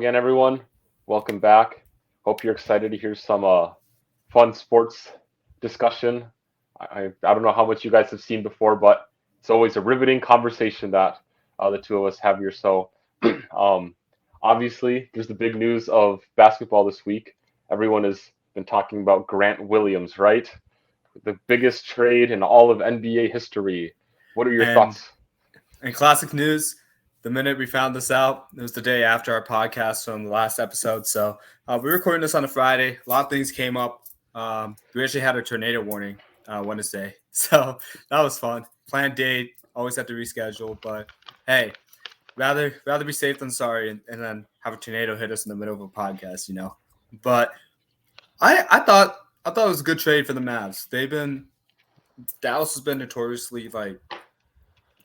again, everyone. Welcome back. Hope you're excited to hear some fun sports discussion. I don't know how much you guys have seen before, but it's always a riveting conversation that the two of us have here. So, um, obviously, there's the big news of basketball this week. Everyone has been talking about Grant Williams, right? The biggest trade in all of NBA history. What are your And thoughts? in classic news, the minute we found this out, it was the day after our podcast from the last episode. So we're recording this on a Friday. A lot of things came up. We actually had a tornado warning Wednesday, so that was fun. Planned date, always have to reschedule, but hey, rather be safe than sorry, and then have a tornado hit us in the middle of a podcast. But I thought it was a good trade for the Mavs. Dallas has been notoriously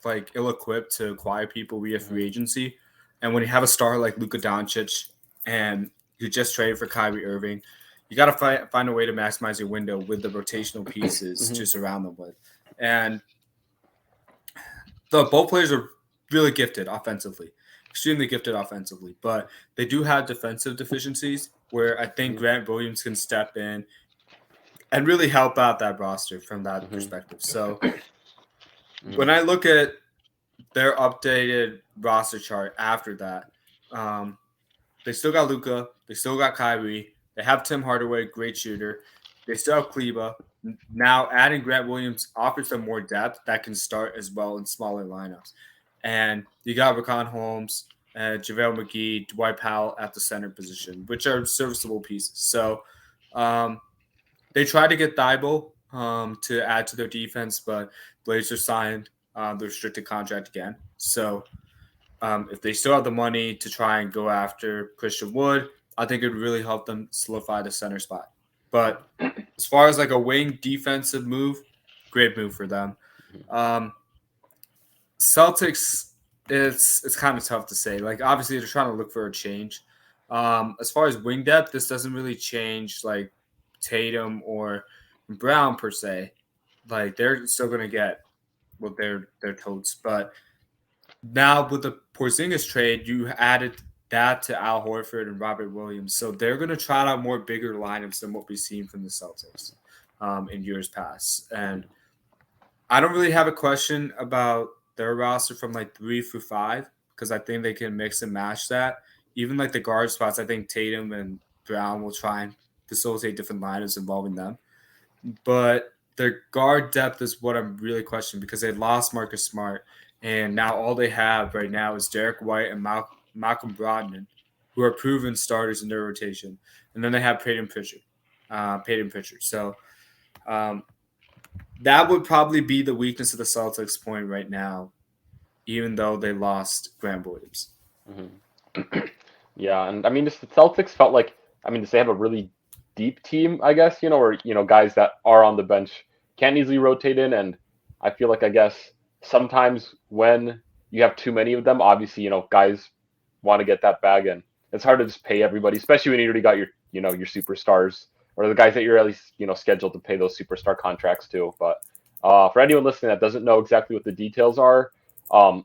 like ill-equipped to acquire people via free agency. And when you have a star like Luka Doncic and you just traded for Kyrie Irving, you got to find a way to maximize your window with the rotational pieces to surround them with. And both players are really gifted offensively, extremely gifted offensively, but they do have defensive deficiencies where I think Grant Williams can step in and really help out that roster from that perspective. So when I look at their updated roster chart after that, they still got Luka, they still got Kyrie, they have Tim Hardaway, great shooter, they still have Kleba. Now adding Grant Williams offers them more depth that can start as well in smaller lineups. And you got Rakan Holmes, JaVale McGee, Dwight Powell at the center position, which are serviceable pieces. So they tried to get Thibault to add to their defense, but Blazers signed the restricted contract again. So if they still have the money to try and go after Christian Wood, I think it would really help them solidify the center spot. But as far as like a wing defensive move, great move for them. Celtics, it's kind of tough to say. Like obviously they're trying to look for a change. As far as wing depth, this doesn't really change like Tatum or Brown per se. Like they're still gonna get their totes, but now with the Porzingis trade, you added that to Al Horford and Robert Williams, so they're gonna try out more bigger lineups than what we've seen from the Celtics in years past. And I don't really have a question about their roster from like 3 through 5 because I think they can mix and match that. Even like the guard spots, I think Tatum and Brown will try and facilitate different lineups involving them. But their guard depth is what I'm really questioning because they lost Marcus Smart, and now all they have right now is Derek White and Malcolm Brogdon, who are proven starters in their rotation, and then they have Peyton Pritchard. So that would probably be the weakness of the Celtics point right now, even though they lost Grant Williams. Yeah, and I mean, just the Celtics felt like, I mean, they have a really deep team, I guess, or guys that are on the bench can easily rotate in, and I feel like, I guess, sometimes when you have too many of them, obviously, guys want to get that bag, and it's hard to just pay everybody, especially when you already got your superstars or the guys that you're at least, scheduled to pay those superstar contracts to. But for anyone listening that doesn't know exactly what the details are, I'm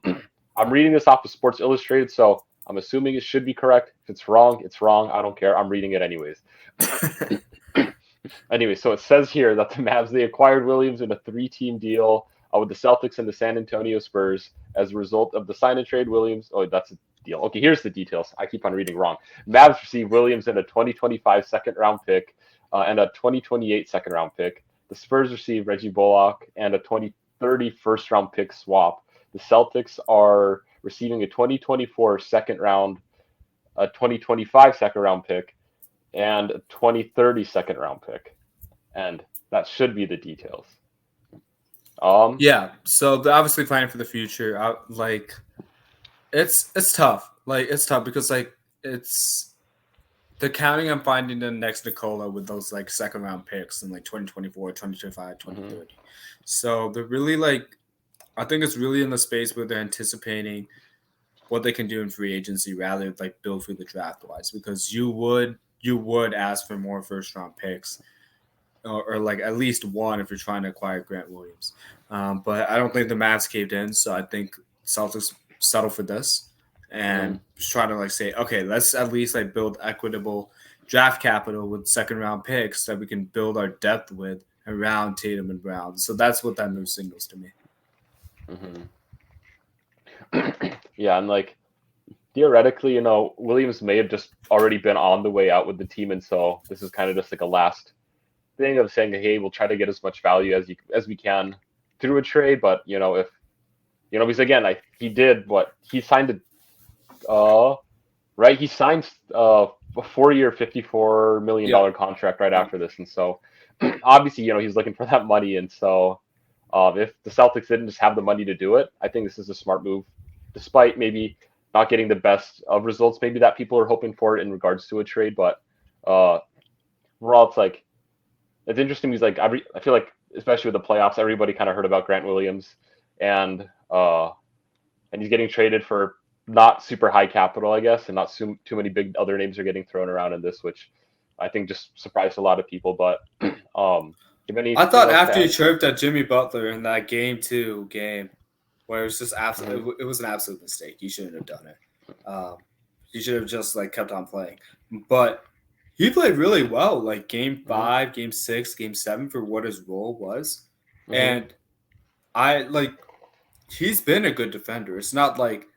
reading this off of Sports Illustrated, so I'm assuming it should be correct. If it's wrong, it's wrong. I don't care. I'm reading it anyways. Anyway, so it says here that the Mavs, they acquired Williams in a 3-team deal with the Celtics and the San Antonio Spurs as a result of the sign and trade Williams. Oh, that's a deal. Okay, here's the details. I keep on reading wrong. Mavs received Williams in a 2025 second-round pick and a 2028 second-round pick. The Spurs received Reggie Bullock and a 2030 first-round pick swap. The Celtics are receiving a 2024 second round, a 2025 second round pick, and a 2030 second round pick. And that should be the details. Yeah, so they're obviously planning for the future. It's tough. Like it's tough because it's they're counting on finding the next Nikola with those like second round picks in like 2024, 2025, 2030. So they're really I think it's really in the space where they're anticipating what they can do in free agency rather than like build for the draft wise, because you would ask for more first round picks or like at least one if you're trying to acquire Grant Williams. But I don't think the Mavs caved in, so I think Celtics settle for this. and just trying to like say, okay, let's at least like build equitable draft capital with second round picks that we can build our depth with around Tatum and Brown. So that's what that move signals to me. Yeah, and like theoretically, Williams may have just already been on the way out with the team, and so this is kind of just like a last thing of saying, hey, we'll try to get as much value as we can through a trade. But if because again, he signed right, he signed a 4-year, $54 million contract right after this, and so obviously he's looking for that money, and so if the Celtics didn't just have the money to do it, I think this is a smart move, despite maybe not getting the best of results maybe that people are hoping for in regards to a trade. But overall, it's interesting because I feel like especially with the playoffs, everybody kind of heard about Grant Williams, and he's getting traded for not super high capital, I guess, and not too many big other names are getting thrown around in this, which I think just surprised a lot of people. But I thought after you chirped at Jimmy Butler in that Game 2 game, where it was just absolute, it was an absolute mistake. You shouldn't have done it. You should have just like kept on playing. But he played really well, like Game 5, Game 6, Game 7 for what his role was, and he's been a good defender. It's not like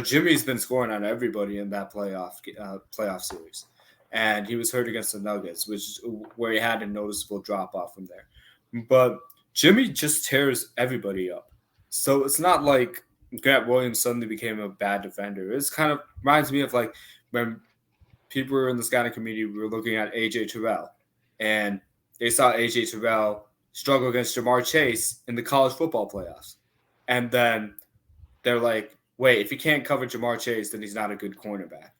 Jimmy's been scoring on everybody in that playoff series. And he was hurt against the Nuggets, where he had a noticeable drop-off from there. But Jimmy just tears everybody up. So it's not like Grant Williams suddenly became a bad defender. It's kind of reminds me of like when people were in the scouting community, we were looking at A.J. Terrell. And they saw A.J. Terrell struggle against Jamar Chase in the college football playoffs. And then they're like, wait, if he can't cover Jamar Chase, then he's not a good cornerback.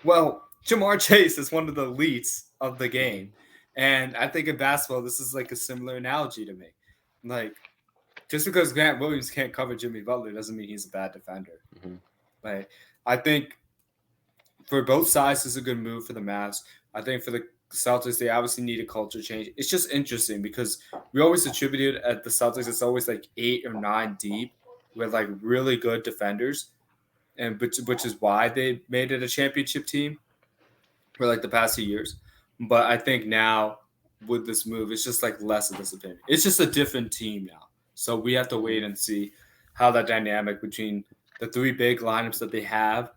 Well, Jamar Chase is one of the elites of the game. And I think in basketball, this is like a similar analogy to me. Like, just because Grant Williams can't cover Jimmy Butler doesn't mean he's a bad defender. Like, I think for both sides, it's a good move for the Mavs. I think for the Celtics, they obviously need a culture change. It's just interesting because we always attributed at the Celtics, it's always like 8 or 9 deep with like really good defenders, and which is why they made it a championship team for like the past few years. But I think now with this move, it's just like less of this opinion. It's just a different team now. So we have to wait and see how that dynamic between the 3 big lineups that they have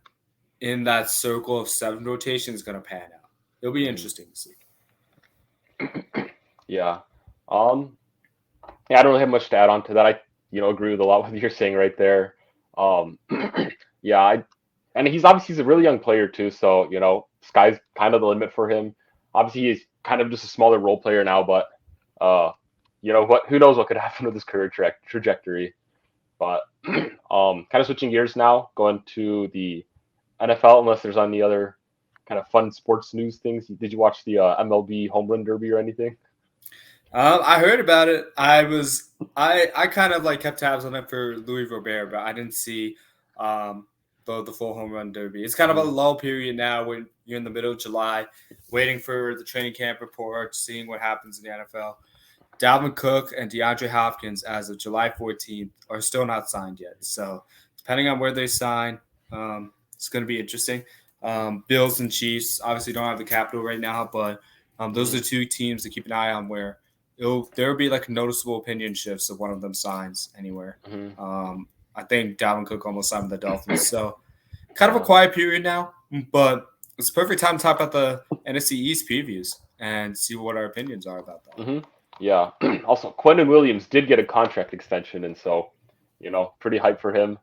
in that circle of 7 rotation is going to pan out. It'll be interesting to see. Yeah. I don't really have much to add on to that. I agree with a lot of what you're saying right there. And he's a really young player too, so sky's kind of the limit for him. Obviously, he's kind of just a smaller role player now, but who knows what could happen with his career trajectory. But kind of switching gears now, going to the NFL, unless there's any other kind of fun sports news things. Did you watch the MLB home run derby or anything? I heard about it. I kind of like kept tabs on it for Louis Robert, but I didn't see the full home run derby. It's kind of a lull period now when you're in the middle of July, waiting for the training camp report, seeing what happens in the NFL. Dalvin Cook and DeAndre Hopkins, as of July 14th, are still not signed yet. So depending on where they sign, it's going to be interesting. Bills and Chiefs obviously don't have the capital right now, but those are 2 teams to keep an eye on where there will be like noticeable opinion shifts if one of them signs anywhere. I think Dalvin Cook almost signed with the Dolphins. So kind of a quiet period now, but it's a perfect time to talk about the NFC East previews and see what our opinions are about that. Yeah. Also, Quentin Williams did get a contract extension, and so, pretty hyped for him.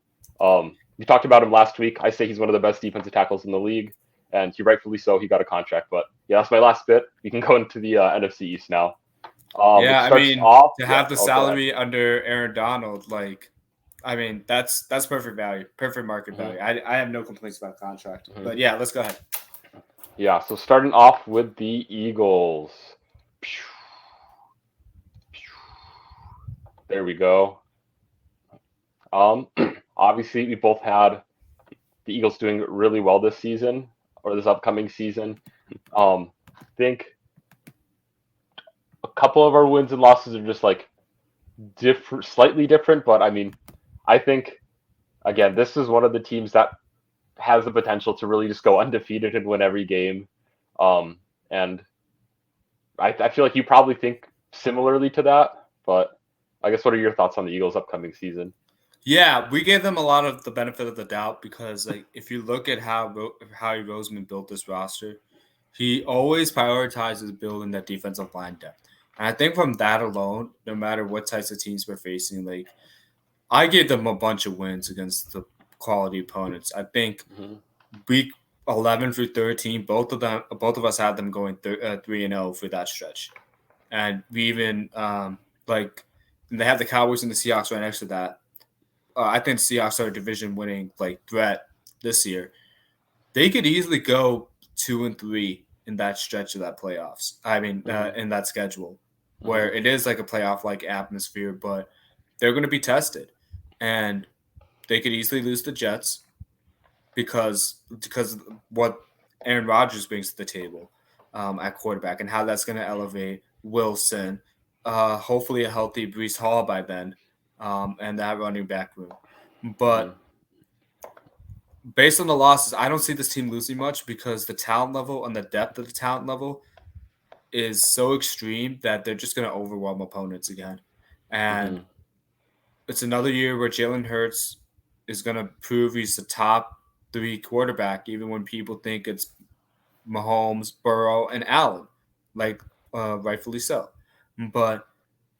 We talked about him last week. I say he's one of the best defensive tackles in the league, and he rightfully so. He got a contract. But, yeah, that's my last bit. We can go into the NFC East now. To have the salary under Aaron Donald, that's perfect value, perfect market value. I have no complaints about the contract. But, yeah, let's go ahead. Yeah, so starting off with the Eagles. There we go. Obviously, we both had the Eagles doing really well this season or this upcoming season. I think a couple of our wins and losses are just like slightly different. But I mean, I think again, this is one of the teams that has the potential to really just go undefeated and win every game. And I feel like you probably think similarly to that, but I guess what are your thoughts on the Eagles' upcoming season? Yeah, we gave them a lot of the benefit of the doubt because, like, if you look at how Howie Roseman built this roster, he always prioritizes building that defensive line depth. And I think from that alone, no matter what types of teams we're facing, like, I gave them a bunch of wins against the quality opponents. I think week 11 through 13, both of us had them going 3-0 for that stretch, and we even like they have the Cowboys and the Seahawks right next to that. I think the Seahawks are a division-winning like threat this year. They could easily go 2-3 in that stretch of that playoffs. I mean, in that schedule, where it is like a playoff-like atmosphere, but they're going to be tested, and they could easily lose the Jets because what Aaron Rodgers brings to the table at quarterback and how that's going to elevate Wilson. Hopefully, a healthy Breece Hall by then. And that running back room. But based on the losses, I don't see this team losing much because the talent level and the depth of the talent level is so extreme that they're just going to overwhelm opponents again. And it's another year where Jalen Hurts is going to prove he's the top 3 quarterback, even when people think it's Mahomes, Burrow, and Allen, like rightfully so. But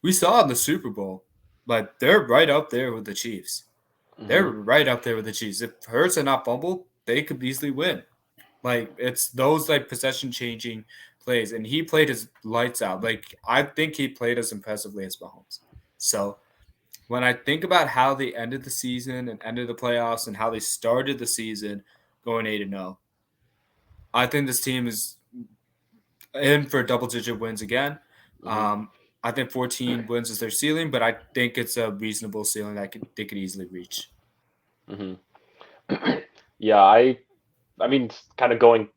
we saw in the Super Bowl, like they're right up there with the Chiefs. They're right up there with the Chiefs. If Hurts had not fumbled, they could easily win. Like it's those like possession changing plays, and he played his lights out. Like I think he played as impressively as Mahomes. So when I think about how they ended the season and ended the playoffs and how they started the season going 8-0, I think this team is in for double-digit wins again. I think 14 wins is their ceiling, but I think it's a reasonable ceiling that they could easily reach. Yeah, I mean, kind of going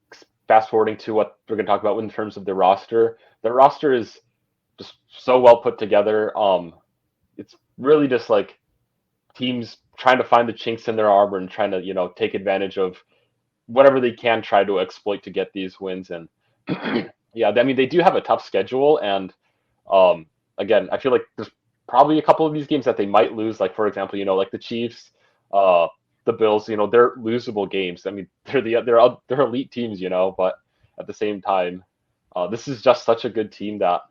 fast forwarding to what we're going to talk about in terms of the roster. The roster is just so well put together. It's really just like teams trying to find the chinks in their armor and trying to take advantage of whatever they can try to exploit to get these wins. And yeah, I mean they do have a tough schedule, and again, I feel like there's probably a couple of these games that they might lose. Like for example, like the Chiefs, the Bills. They're losable games. I mean, they're elite teams, but at the same time, this is just such a good team that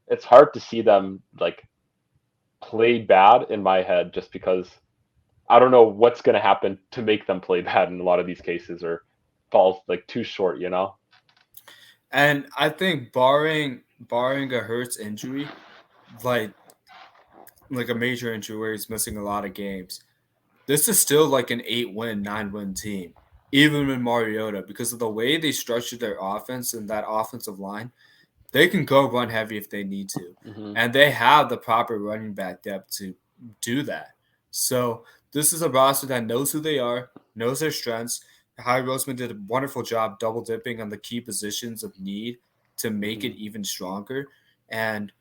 it's hard to see them like play bad in my head, just because I don't know what's going to happen to make them play bad in a lot of these cases or fall like too short. And I think barring a Hurts injury, like a major injury where he's missing a lot of games, this is still like an 8-win, 9-win team, even with Mariota, because of the way they structured their offense and that offensive line. They can go run heavy if they need to, and they have the proper running back depth to do that. So this is a roster that knows who they are, knows their strengths. Howie Roseman did a wonderful job double dipping on the key positions of need to make it even stronger. And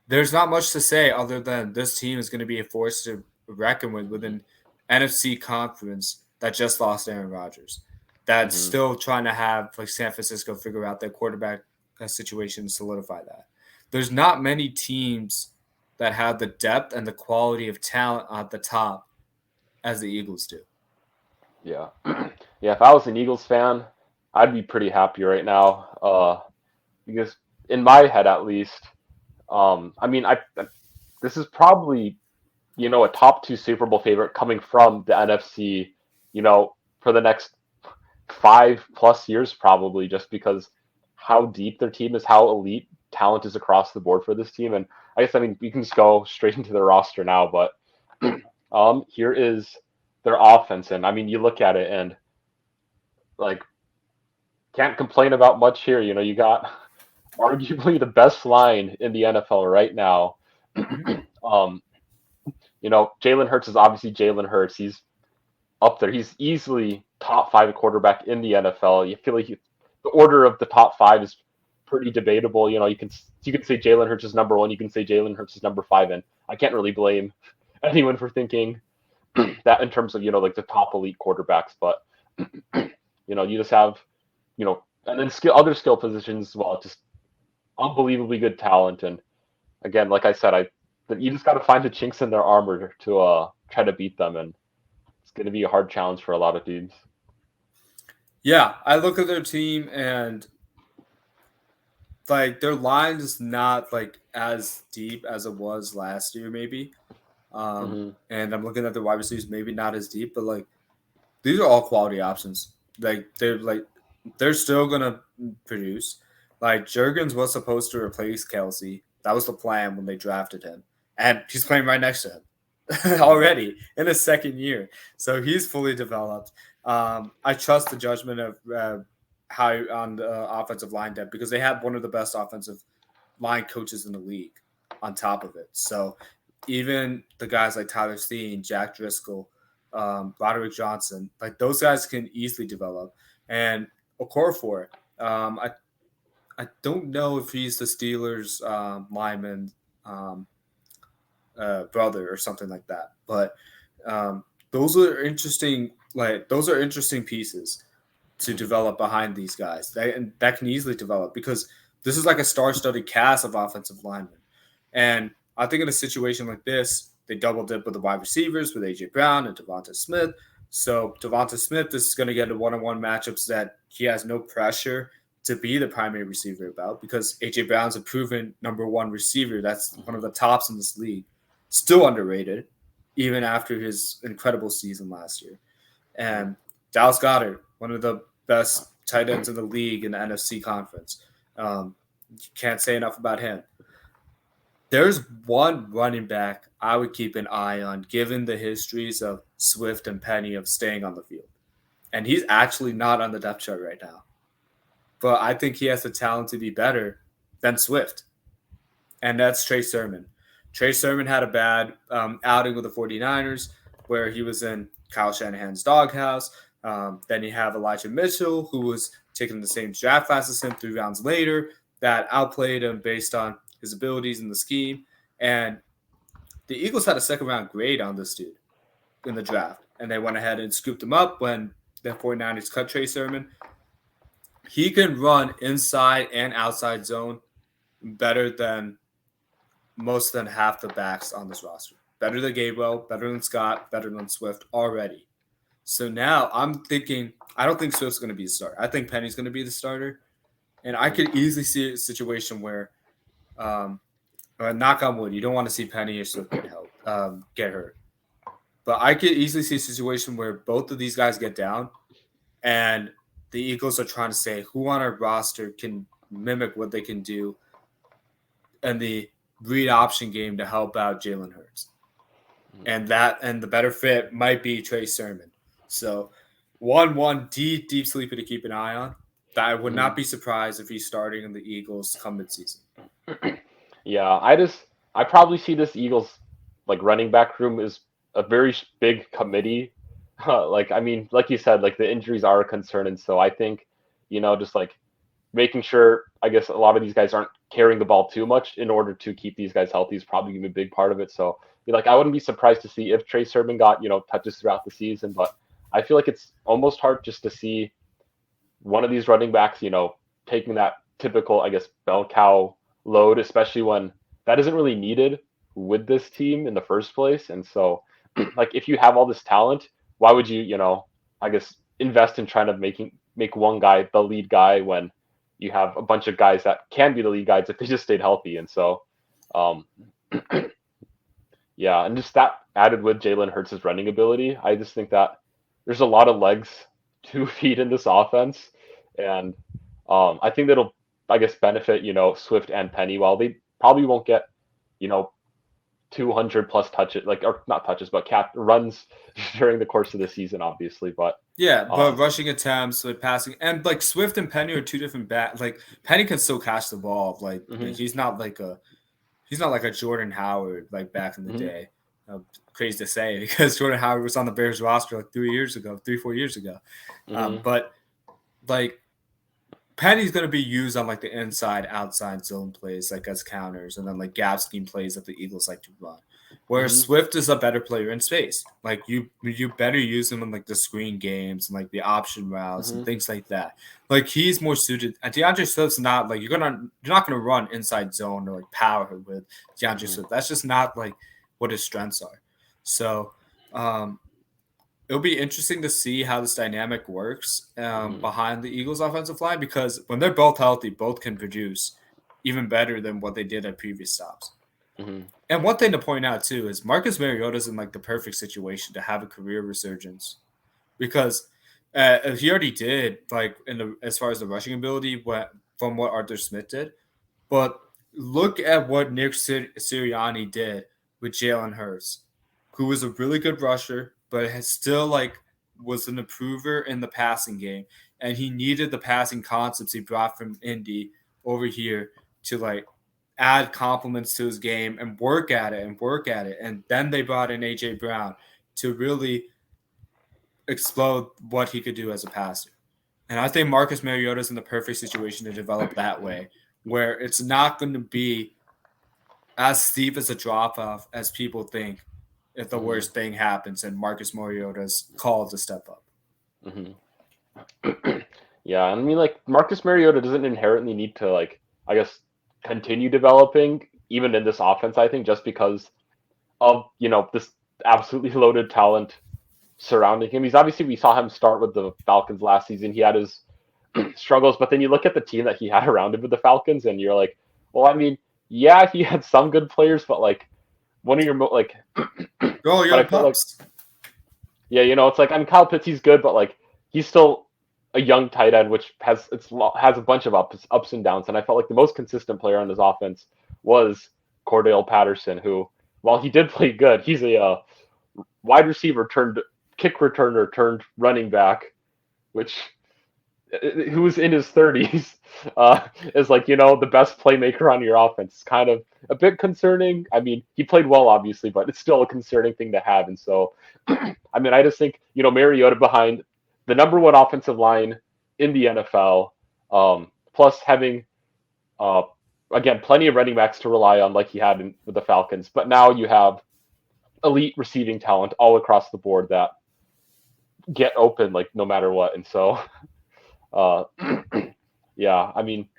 there's not much to say other than this team is going to be a force to reckon with an NFC conference that just lost Aaron Rodgers. That's still trying to have like San Francisco figure out their quarterback situation and solidify that. There's not many teams that have the depth and the quality of talent at the top as the Eagles do. Yeah. Yeah, if I was an Eagles fan, I'd be pretty happy right now. Because in my head at least, I mean this is probably, a top 2 Super Bowl favorite coming from the NFC, for the next 5+ years probably, just because how deep their team is, how elite talent is across the board for this team. And I mean we can just go straight into the roster now, but here is their offense. And I mean you look at it and like can't complain about much here. You got arguably the best line in the NFL right now. Jalen Hurts is obviously Jalen Hurts. He's up there. He's easily top 5 quarterback in the NFL. You feel like the order of the top 5 is pretty debatable. You can say Jalen Hurts is number 1. You can say Jalen Hurts is number 5, and I can't really blame anyone for thinking that in terms of like the top elite quarterbacks, but you just have and then other skill positions as well, just unbelievably good talent. And again, like I said, but you just got to find the chinks in their armor to try to beat them, and it's going to be a hard challenge for a lot of teams. Yeah, I look at their team and like their line is not like as deep as it was last year, maybe. And I'm looking at the wide receivers, maybe not as deep, but like these are all quality options. They're still gonna produce. Like Jurgens was supposed to replace Kelsey. That was the plan when they drafted him, and he's playing right next to him already in his second year. So he's fully developed. I trust the judgment of how on the offensive line depth because they have one of the best offensive line coaches in the league on top of it. So even the guys like Tyler Steen, Jack Driscoll, Roderick Johnson, like those guys can easily develop. And Okorafor, I don't know if he's the Steelers lineman brother or something like that, but those are interesting. Like those are interesting pieces to develop behind these guys. That can easily develop because this is like a star-studded cast of offensive linemen. And I think in a situation like this, they double dip with the wide receivers with A.J. Brown and Devonta Smith. So Devonta Smith is going to get a one-on-one matchups that he has no pressure to be the primary receiver about because A.J. Brown's a proven number one receiver. That's one of the tops in this league. Still underrated, even after his incredible season last year. And Dallas Goedert, one of the best tight ends in the league in the NFC conference. You can't say enough about him. There's one running back I would keep an eye on, given the histories of Swift and Penny of staying on the field. And he's actually not on the depth chart right now. But I think he has the talent to be better than Swift. And that's Trey Sermon. Trey Sermon had a bad outing with the 49ers where he was in Kyle Shanahan's doghouse. Then you have Elijah Mitchell, who was taking the same draft class as him 3 rounds later, that outplayed him based on his abilities in the scheme. And the Eagles had a second-round grade on this dude in the draft. And they went ahead and scooped him up when the 49ers cut Trey Sermon. He can run inside and outside zone better than most than half the backs on this roster. Better than Gabriel, better than Scott, better than Swift already. So now I'm thinking, I don't think Swift's going to be the starter. I think Penny's going to be the starter. And I could easily see a situation where, knock on wood, you don't want to see Penny or Swift get hurt. But I could easily see a situation where both of these guys get down and the Eagles are trying to say who on our roster can mimic what they can do in the read option game to help out Jalen Hurts. And the better fit might be Trey Sermon. So one deep sleeper to keep an eye on. That I would not be surprised if he's starting in the Eagles come midseason. Yeah, I probably see this Eagles like running back room is a very big committee. Like you said, like the injuries are a concern, and so I think just like making sure, I guess a lot of these guys aren't carrying the ball too much in order to keep these guys healthy is probably going to be a big part of it. So like I wouldn't be surprised to see if Trey Sermon got touches throughout the season, but I feel like it's almost hard just to see one of these running backs taking that typical, I guess, bell cow load, especially when that isn't really needed with this team in the first place. And so like if you have all this talent, why would you I guess invest in trying to make one guy the lead guy when you have a bunch of guys that can be the lead guys if they just stayed healthy. And so yeah, and just that added with Jalen Hurts' running ability, I just think that there's a lot of legs to feed in this offense. And I think that'll, I guess, benefit, Swift and Penny. While they probably won't get, 200 plus touches, or not touches, but runs during the course of the season, obviously. But but rushing attempts, like passing, and like Swift and Penny are two different backs. Like Penny can still catch the ball. Like he's not like a Jordan Howard like back in the day. Crazy to say because Jordan Howard was on the Bears roster like 4 years ago. But like Penny's going to be used on like the inside outside zone plays like as counters and then like gap scheme plays that the Eagles like to run. Where Swift is a better player in space. Like you better use him in like the screen games and like the option routes and things like that. Like he's more suited. And DeAndre Swift's not like you're not gonna run inside zone or like power with DeAndre Swift. That's just not like what his strengths are. So it'll be interesting to see how this dynamic works behind the Eagles' offensive line, because when they're both healthy, both can produce even better than what they did at previous stops. And one thing to point out too is Marcus Mariota's in like the perfect situation to have a career resurgence, because he already did like as far as the rushing ability from what Arthur Smith did, but look at what Nick Sirianni did with Jalen Hurts, who was a really good rusher, but has still like was an improver in the passing game, and he needed the passing concepts he brought from Indy over here to like add compliments to his game and work at it. And then they brought in AJ Brown to really explode what he could do as a passer. And I think Marcus Mariota is in the perfect situation to develop that way, where it's not going to be as steep as a drop-off as people think if the worst thing happens and Marcus Mariota's called to step up. Yeah, I mean, like, Marcus Mariota doesn't inherently need to, like, I guess, continue developing, even in this offense, I think, just because of, this absolutely loaded talent surrounding him. We saw him start with the Falcons last season. He had his struggles, but then you look at the team that he had around him with the Falcons, and you're like, well, I mean, yeah, he had some good players, but like one of your pups. It's like, I mean, Kyle Pitts, he's good, but like he's still a young tight end, which has a bunch of ups and downs. And I felt like the most consistent player on his offense was Cordell Patterson, who, while he did play good, he's a wide receiver turned kick returner turned running back, who's in his 30s, is like, the best playmaker on your offense. It's kind of a bit concerning. I mean, he played well, obviously, but it's still a concerning thing to have. And so, I mean, I just think, Mariota behind the number one offensive line in the NFL, plus having, again, plenty of running backs to rely on like he had with the Falcons. But now you have elite receiving talent all across the board that get open like no matter what. And so yeah, I mean,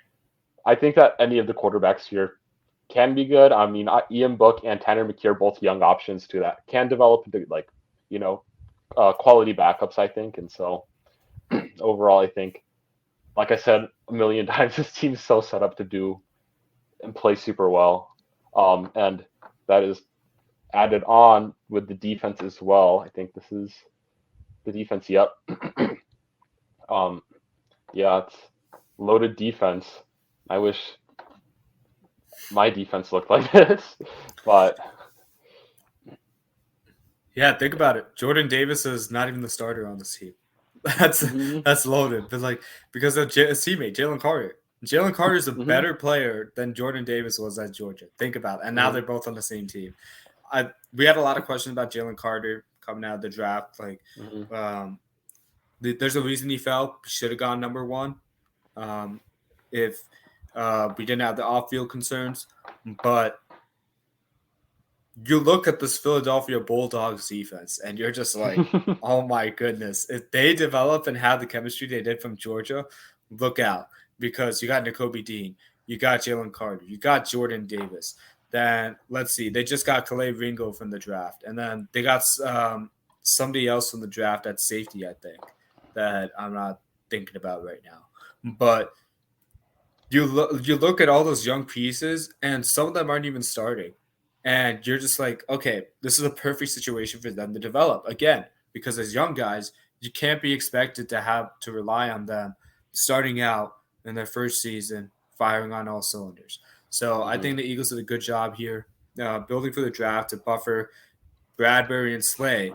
I think that any of the quarterbacks here can be good. I mean, Ian Book and Tanner McKee are both young options too that can develop into like, quality backups, I think. And so overall, I think, like I said a million times, this team's so set up to do and play super well. And that is added on with the defense as well. I think this is the defense. Yep. Yeah, it's loaded defense. I wish my defense looked like this, but yeah, think about it. Jordan Davis is not even the starter on this team. That's loaded. But like, because of his teammate Jalen Carter. Jalen Carter is a better player than Jordan Davis was at Georgia. Think about it. And now they're both on the same team. We had a lot of questions about Jalen Carter coming out of the draft. Like, there's a reason he fell. Should have gone number one if we didn't have the off-field concerns. But you look at this Philadelphia Bulldogs defense, and you're just like, oh my goodness. If they develop and have the chemistry they did from Georgia, look out. Because you got Nakobe Dean, you got Jalen Carter, you got Jordan Davis. Then, let's see, they just got Calais Ringo from the draft. And then they got somebody else from the draft at safety, I think, that I'm not thinking about right now. But you look at all those young pieces, and some of them aren't even starting. And you're just like, okay, this is a perfect situation for them to develop. Again, because as young guys, you can't be expected to rely on them starting out in their first season, firing on all cylinders. So I think the Eagles did a good job here, building for the draft to buffer Bradbury and Slay.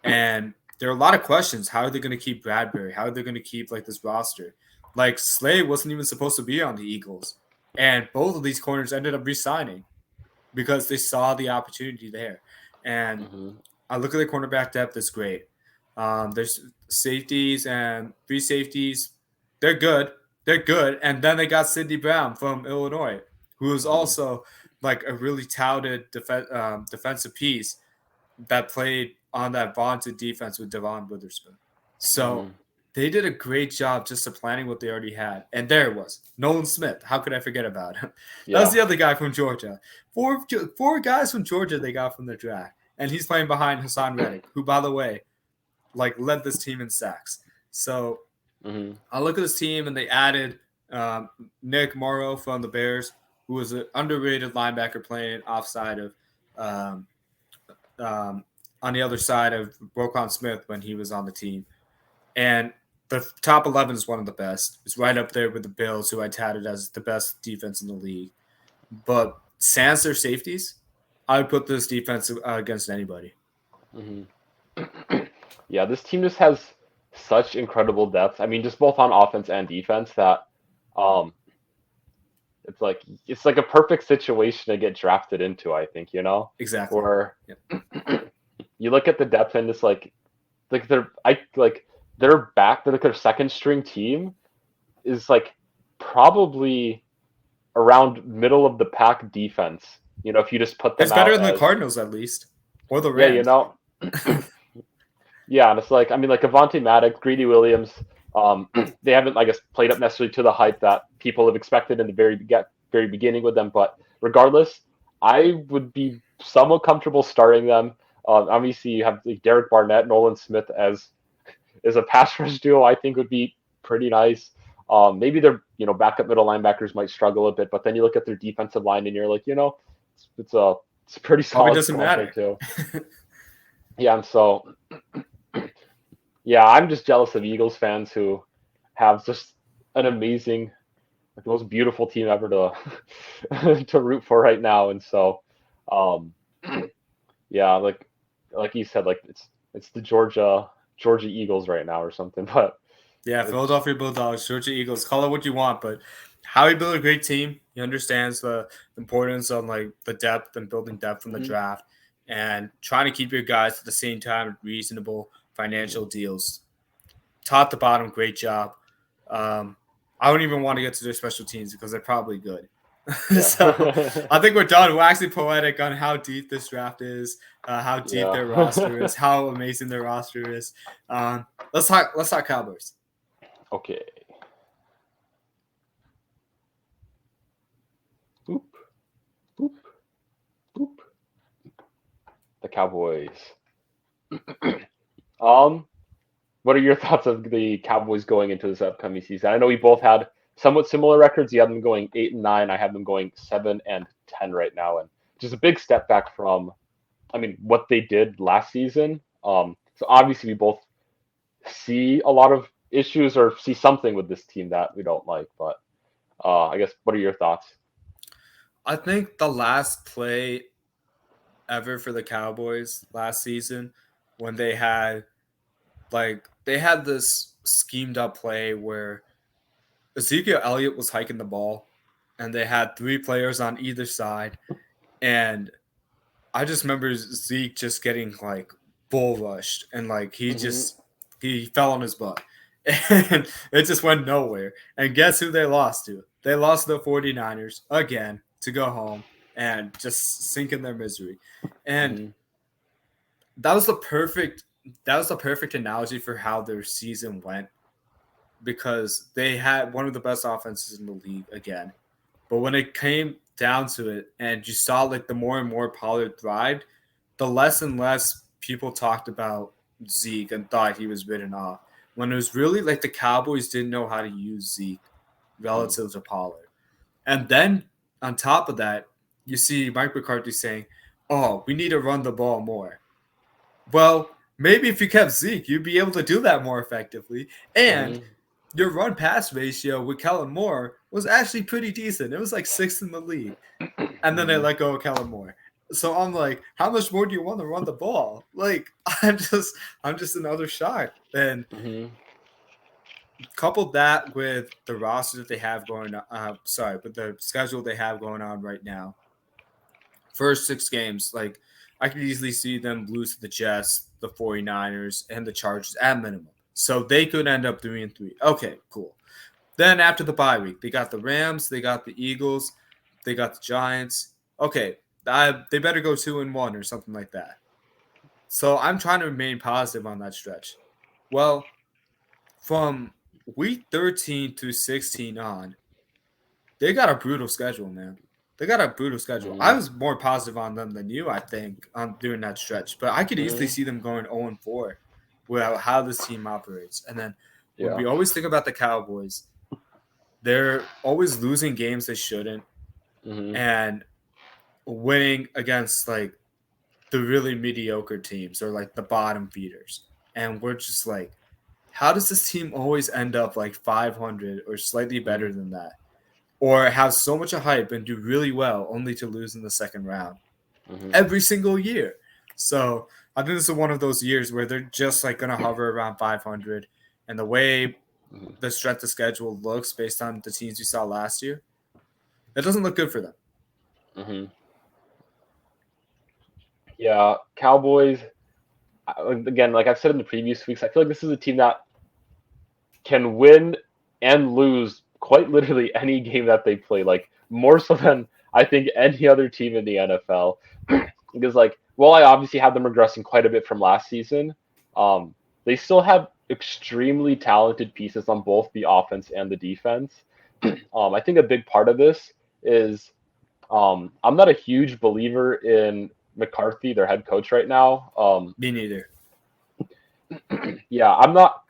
And there are a lot of questions. How are they going to keep Bradbury? How are they going to keep like this roster? Like, Slay wasn't even supposed to be on the Eagles. And both of these corners ended up re-signing because they saw the opportunity there. And I look at the cornerback depth, it's great. There's safeties and free safeties. They're good. And then they got Sidney Brown from Illinois, who is also like a really touted defensive piece that played on that vaunted defense with Devon Witherspoon. So they did a great job just supplanting what they already had. And there it was. Nolan Smith. How could I forget about him? That was the other guy from Georgia. Four guys from Georgia they got from the draft. And he's playing behind Hassan Reddick, who, by the way, like led this team in sacks. So I look at this team, and they added Nick Morrow from the Bears, who was an underrated linebacker playing offside of on the other side of Roquan Smith when he was on the team. And the top 11 is one of the best. It's right up there with the Bills, who I touted as the best defense in the league. But sans their safeties, I would put this defense against anybody. Yeah, this team just has such incredible depth. I mean, just both on offense and defense that it's like a perfect situation to get drafted into, I think, you know? Exactly. Or you look at the depth and it's like their back, like their second string team is like probably around middle of the pack defense. You know, if you just put them it's better than the Cardinals at least, or the Rams. Yeah, you know. Yeah, and it's like, I mean, like Avonte Maddox, Greedy Williams, they haven't, I guess, played up necessarily to the hype that people have expected in the very beginning with them. But regardless, I would be somewhat comfortable starting them. Obviously, you have like Derek Barnett, Nolan Smith as a pass rush duo. I think would be pretty nice. Maybe their backup middle linebackers might struggle a bit, but then you look at their defensive line and you're like, it's a pretty solid. Probably doesn't matter too. Yeah, and so. Yeah, I'm just jealous of Eagles fans who have just an amazing, like the most beautiful team ever to to root for right now. And so, yeah, like you said, like it's the Georgia Eagles right now or something. But yeah, Philadelphia Bulldogs, Georgia Eagles, call it what you want, but how he built a great team. He understands the importance of like the depth and building depth from the draft and trying to keep your guys at the same time with reasonable financial deals. Top to bottom, great job. I don't even want to get to their special teams because they're probably good. Yeah. So I think we're done. We're actually poetic on how deep this draft is, how deep their roster is, how amazing their roster is. Let's talk Cowboys. Okay. Boop, boop, boop. The Cowboys. What are your thoughts of the Cowboys going into this upcoming season? I know we both had somewhat similar records. You had them going 8-9. I have them going 7-10 right now, and just a big step back from, I mean, what they did last season. So obviously we both see a lot of issues or see something with this team that we don't like. But I guess, what are your thoughts? I think the last play ever for the Cowboys last season, when they had this schemed up play where Ezekiel Elliott was hiking the ball and they had three players on either side. And I just remember Zeke just getting like bull rushed and like he fell on his butt and it just went nowhere. And guess who they lost to? They lost to the 49ers again to go home and just sink in their misery. And that was the perfect analogy for how their season went, because they had one of the best offenses in the league again. But when it came down to it and you saw like the more and more Pollard thrived, the less and less people talked about Zeke and thought he was written off, when it was really like the Cowboys didn't know how to use Zeke relative to Pollard. And then on top of that, you see Mike McCarthy saying, oh, we need to run the ball more. Well, maybe if you kept Zeke, you'd be able to do that more effectively. And your run-pass ratio with Kellen Moore was actually pretty decent. It was like 6th in the league. And then they let go of Kellen Moore. So I'm like, how much more do you want to run the ball? Like, I'm just another shot. And couple that with the roster that they have going on, with the schedule they have going on right now. First 6 games, like, I could easily see them lose to the Jets, the 49ers, and the Chargers at minimum. So they could end up 3-3. Okay, cool. Then after the bye week, they got the Rams, they got the Eagles, they got the Giants, okay, they better go 2-1 or something like that. So I'm trying to remain positive on that stretch. Well, from week 13 to 16 on, they got a brutal schedule, man. They got a brutal schedule. I Mm-hmm. was more positive on them than you, I think, on during that stretch. But I could easily Mm-hmm. see them going 0-4 with how this team operates. And then when Yeah. we always think about the Cowboys, they're always losing games they shouldn't Mm-hmm. and winning against like the really mediocre teams or like the bottom feeders. And we're just like, how does this team always end up like 500 or slightly better than that? Or have so much hype and do really well only to lose in the second round Mm-hmm. every single year? So I think this is one of those years where they're just like going to hover around 500. And the way Mm-hmm. the strength of schedule looks based on the teams we saw last year, it doesn't look good for them. Mm-hmm. Yeah, Cowboys. Again, like I've said in the previous weeks, I feel like this is a team that can win and lose quite literally any game that they play. Like more so than I think any other team in the NFL. Because like, while I obviously have them regressing quite a bit from last season, they still have extremely talented pieces on both the offense and the defense. I think a big part of this is I'm not a huge believer in McCarthy, their head coach right now. Me neither. Yeah, I'm not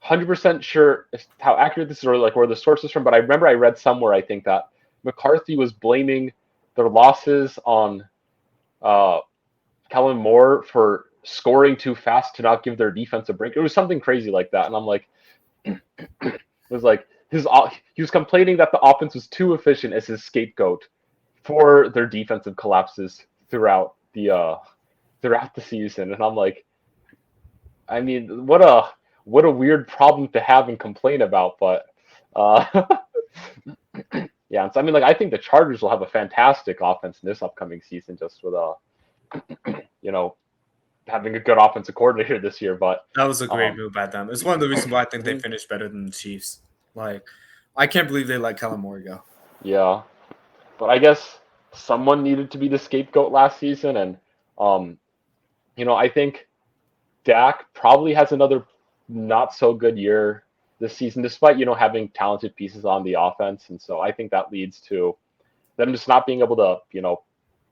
100% sure how accurate this is or like where the source is from, but I remember I read somewhere I think that McCarthy was blaming their losses on uh, Kellen Moore for scoring too fast to not give their defense a break. It was something crazy like that, and I'm like, it was like he was complaining that the offense was too efficient as his scapegoat for their defensive collapses throughout the season, and I'm like, I mean, what a weird problem to have and complain about, but uh, yeah. And so I mean, like I think the Chargers will have a fantastic offense in this upcoming season, just with you know having a good offensive coordinator this year. But That was a great um, move by them. It's one of the reasons why I think they mhm, finished better than the Chiefs. Like, I can't believe they let Kellen Moore go. yeah, but I guess someone needed to be the scapegoat last season, and um, I think Dak probably has another not so good year this season, despite having talented pieces on the offense, and so I think that leads to them just not being able to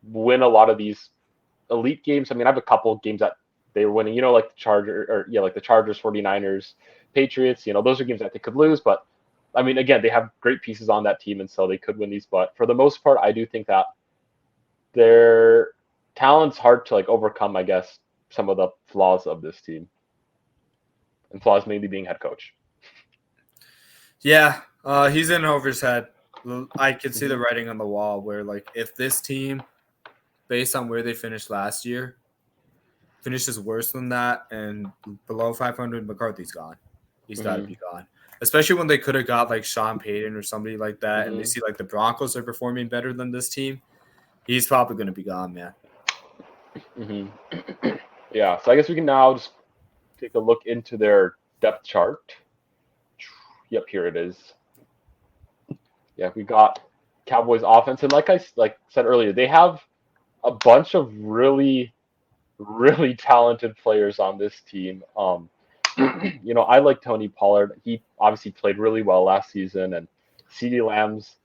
win a lot of these elite games. I mean, I have a couple of games that they were winning, like the like the Chargers, 49ers, Patriots. Those are games that they could lose, but I mean, again, they have great pieces on that team, and so they could win these. But for the most part, I do think that their talent's hard to like overcome. I guess some of the flaws of this team, and flaws mainly being head coach. Yeah, he's in over his head. I could see Mm-hmm. the writing on the wall where, like, if this team, based on where they finished last year, finishes worse than that and below 500, McCarthy's gone. He's got to Mm-hmm. be gone. Especially when they could have got like Sean Payton or somebody like that, and they Mm-hmm. see like the Broncos are performing better than this team. He's probably going to be gone, man. Mm-hmm. Yeah, so I guess we can now just take a look into their depth chart. Yep, here it is. Yeah, we got Cowboys offense, and like I said earlier, they have a bunch of really, really talented players on this team. I like Tony Pollard. He obviously played really well last season, and CeeDee Lamb's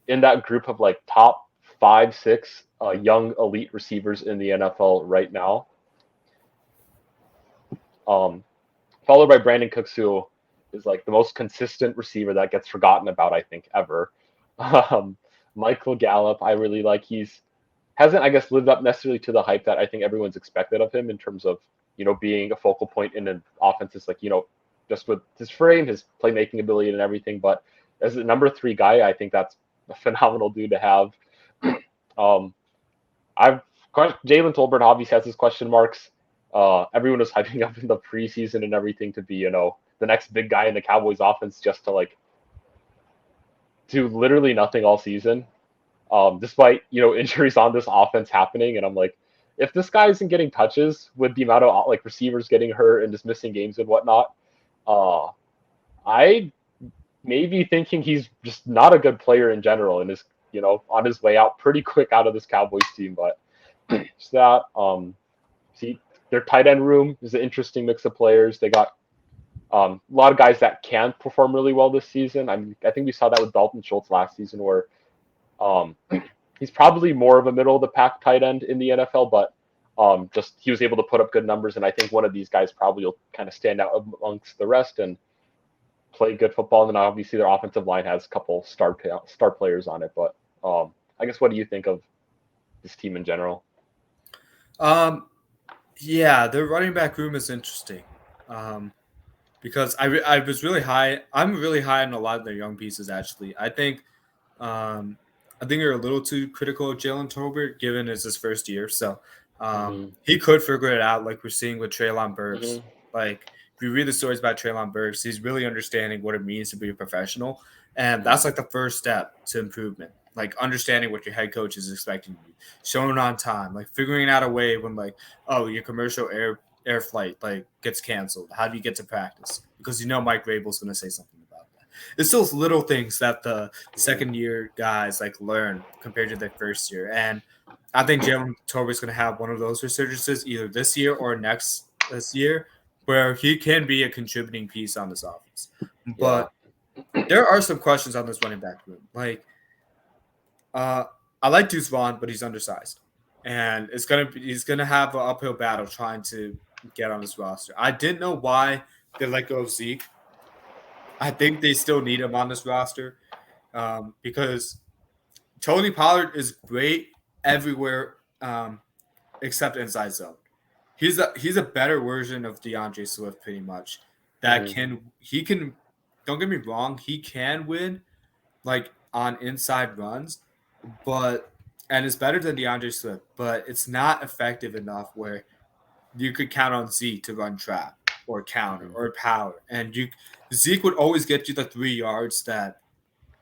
in that group of like top 5, 6 young elite receivers in the NFL right now. Um, Followed by Brandon Cooks, who is like the most consistent receiver that gets forgotten about, I think, ever. Um, Michael Gallup, I really like. He's hasn't, I guess, lived up necessarily to the hype that I think everyone's expected of him in terms of, being a focal point in an offense. Is like, just with his frame, his playmaking ability, and everything. But as the number 3 guy, I think that's a phenomenal dude to have. Um, I've Jalen Tolbert obviously has his question marks. Everyone was hyping up in the preseason and everything to be, the next big guy in the Cowboys offense just to like do literally nothing all season, despite, injuries on this offense happening. And I'm like, if this guy isn't getting touches with the amount of like receivers getting hurt and just missing games and whatnot, I may be thinking he's just not a good player in general. And his on his way out pretty quick out of this Cowboys team. But it's that. See, their tight end room is an interesting mix of players. They got a lot of guys that can perform really well this season. I think we saw that with Dalton Schultz last season, where um, he's probably more of a middle of the pack tight end in the NFL, but just he was able to put up good numbers, and I think one of these guys probably will kind of stand out amongst the rest and play good football. And then obviously their offensive line has a couple star players on it. But I guess what do you think of this team in general? Yeah, their running back room is interesting. Because I was really high. I'm really high on a lot of their young pieces. Actually, I think you're a little too critical of Jalen Tolbert, given it's his first year. So he could figure it out, like we're seeing with Treylon Burks. Like if you read the stories about Treylon Burks, he's really understanding what it means to be a professional, and that's like the first step to improvement. Like understanding what your head coach is expecting you, showing on time, like figuring out a way when your commercial air flight like gets canceled. How do you get to practice? Because Mike Vrabel's going to say something about that. It's those little things that the second year guys like learn compared to their first year. And I think Jalen Tolbert's going to have one of those resurgences either this year or this year, where he can be a contributing piece on this offense. But there are some questions on this running back room. Like, I like Deuce Vaughn, but he's undersized, and he's gonna have an uphill battle trying to get on this roster. I didn't know why they let go of Zeke. I think they still need him on this roster because Tony Pollard is great everywhere except inside zone. He's a better version of DeAndre Swift, pretty much. That he can. Don't get me wrong, he can win like on inside runs, and it's better than DeAndre Swift, but it's not effective enough where you could count on Zeke to run trap or counter or power. And Zeke would always get you the 3 yards that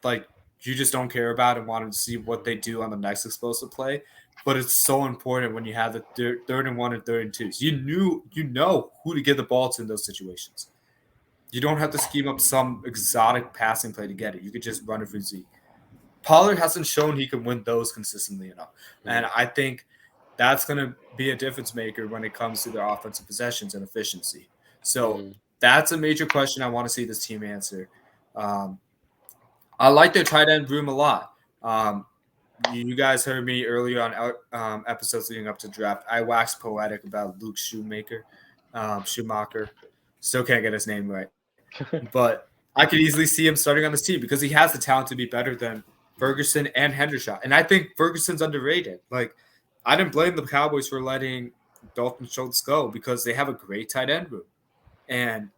like you just don't care about and want to see what they do on the next explosive play. But it's so important when you have the third and 1 and third and 2s. You know who to give the ball to in those situations. You don't have to scheme up some exotic passing play to get it. You could just run it for Zeke. Pollard hasn't shown he can win those consistently enough. And I think that's going to be a difference maker when it comes to their offensive possessions and efficiency. So that's a major question I want to see this team answer. I like their tight end room a lot. You guys heard me earlier on episodes leading up to draft. I waxed poetic about Luke Schumacher. Still can't get his name right. But I could easily see him starting on this team because he has the talent to be better than Ferguson and Hendershot. And I think Ferguson's underrated. Like, I didn't blame the Cowboys for letting Dalton Schultz go because they have a great tight end room. And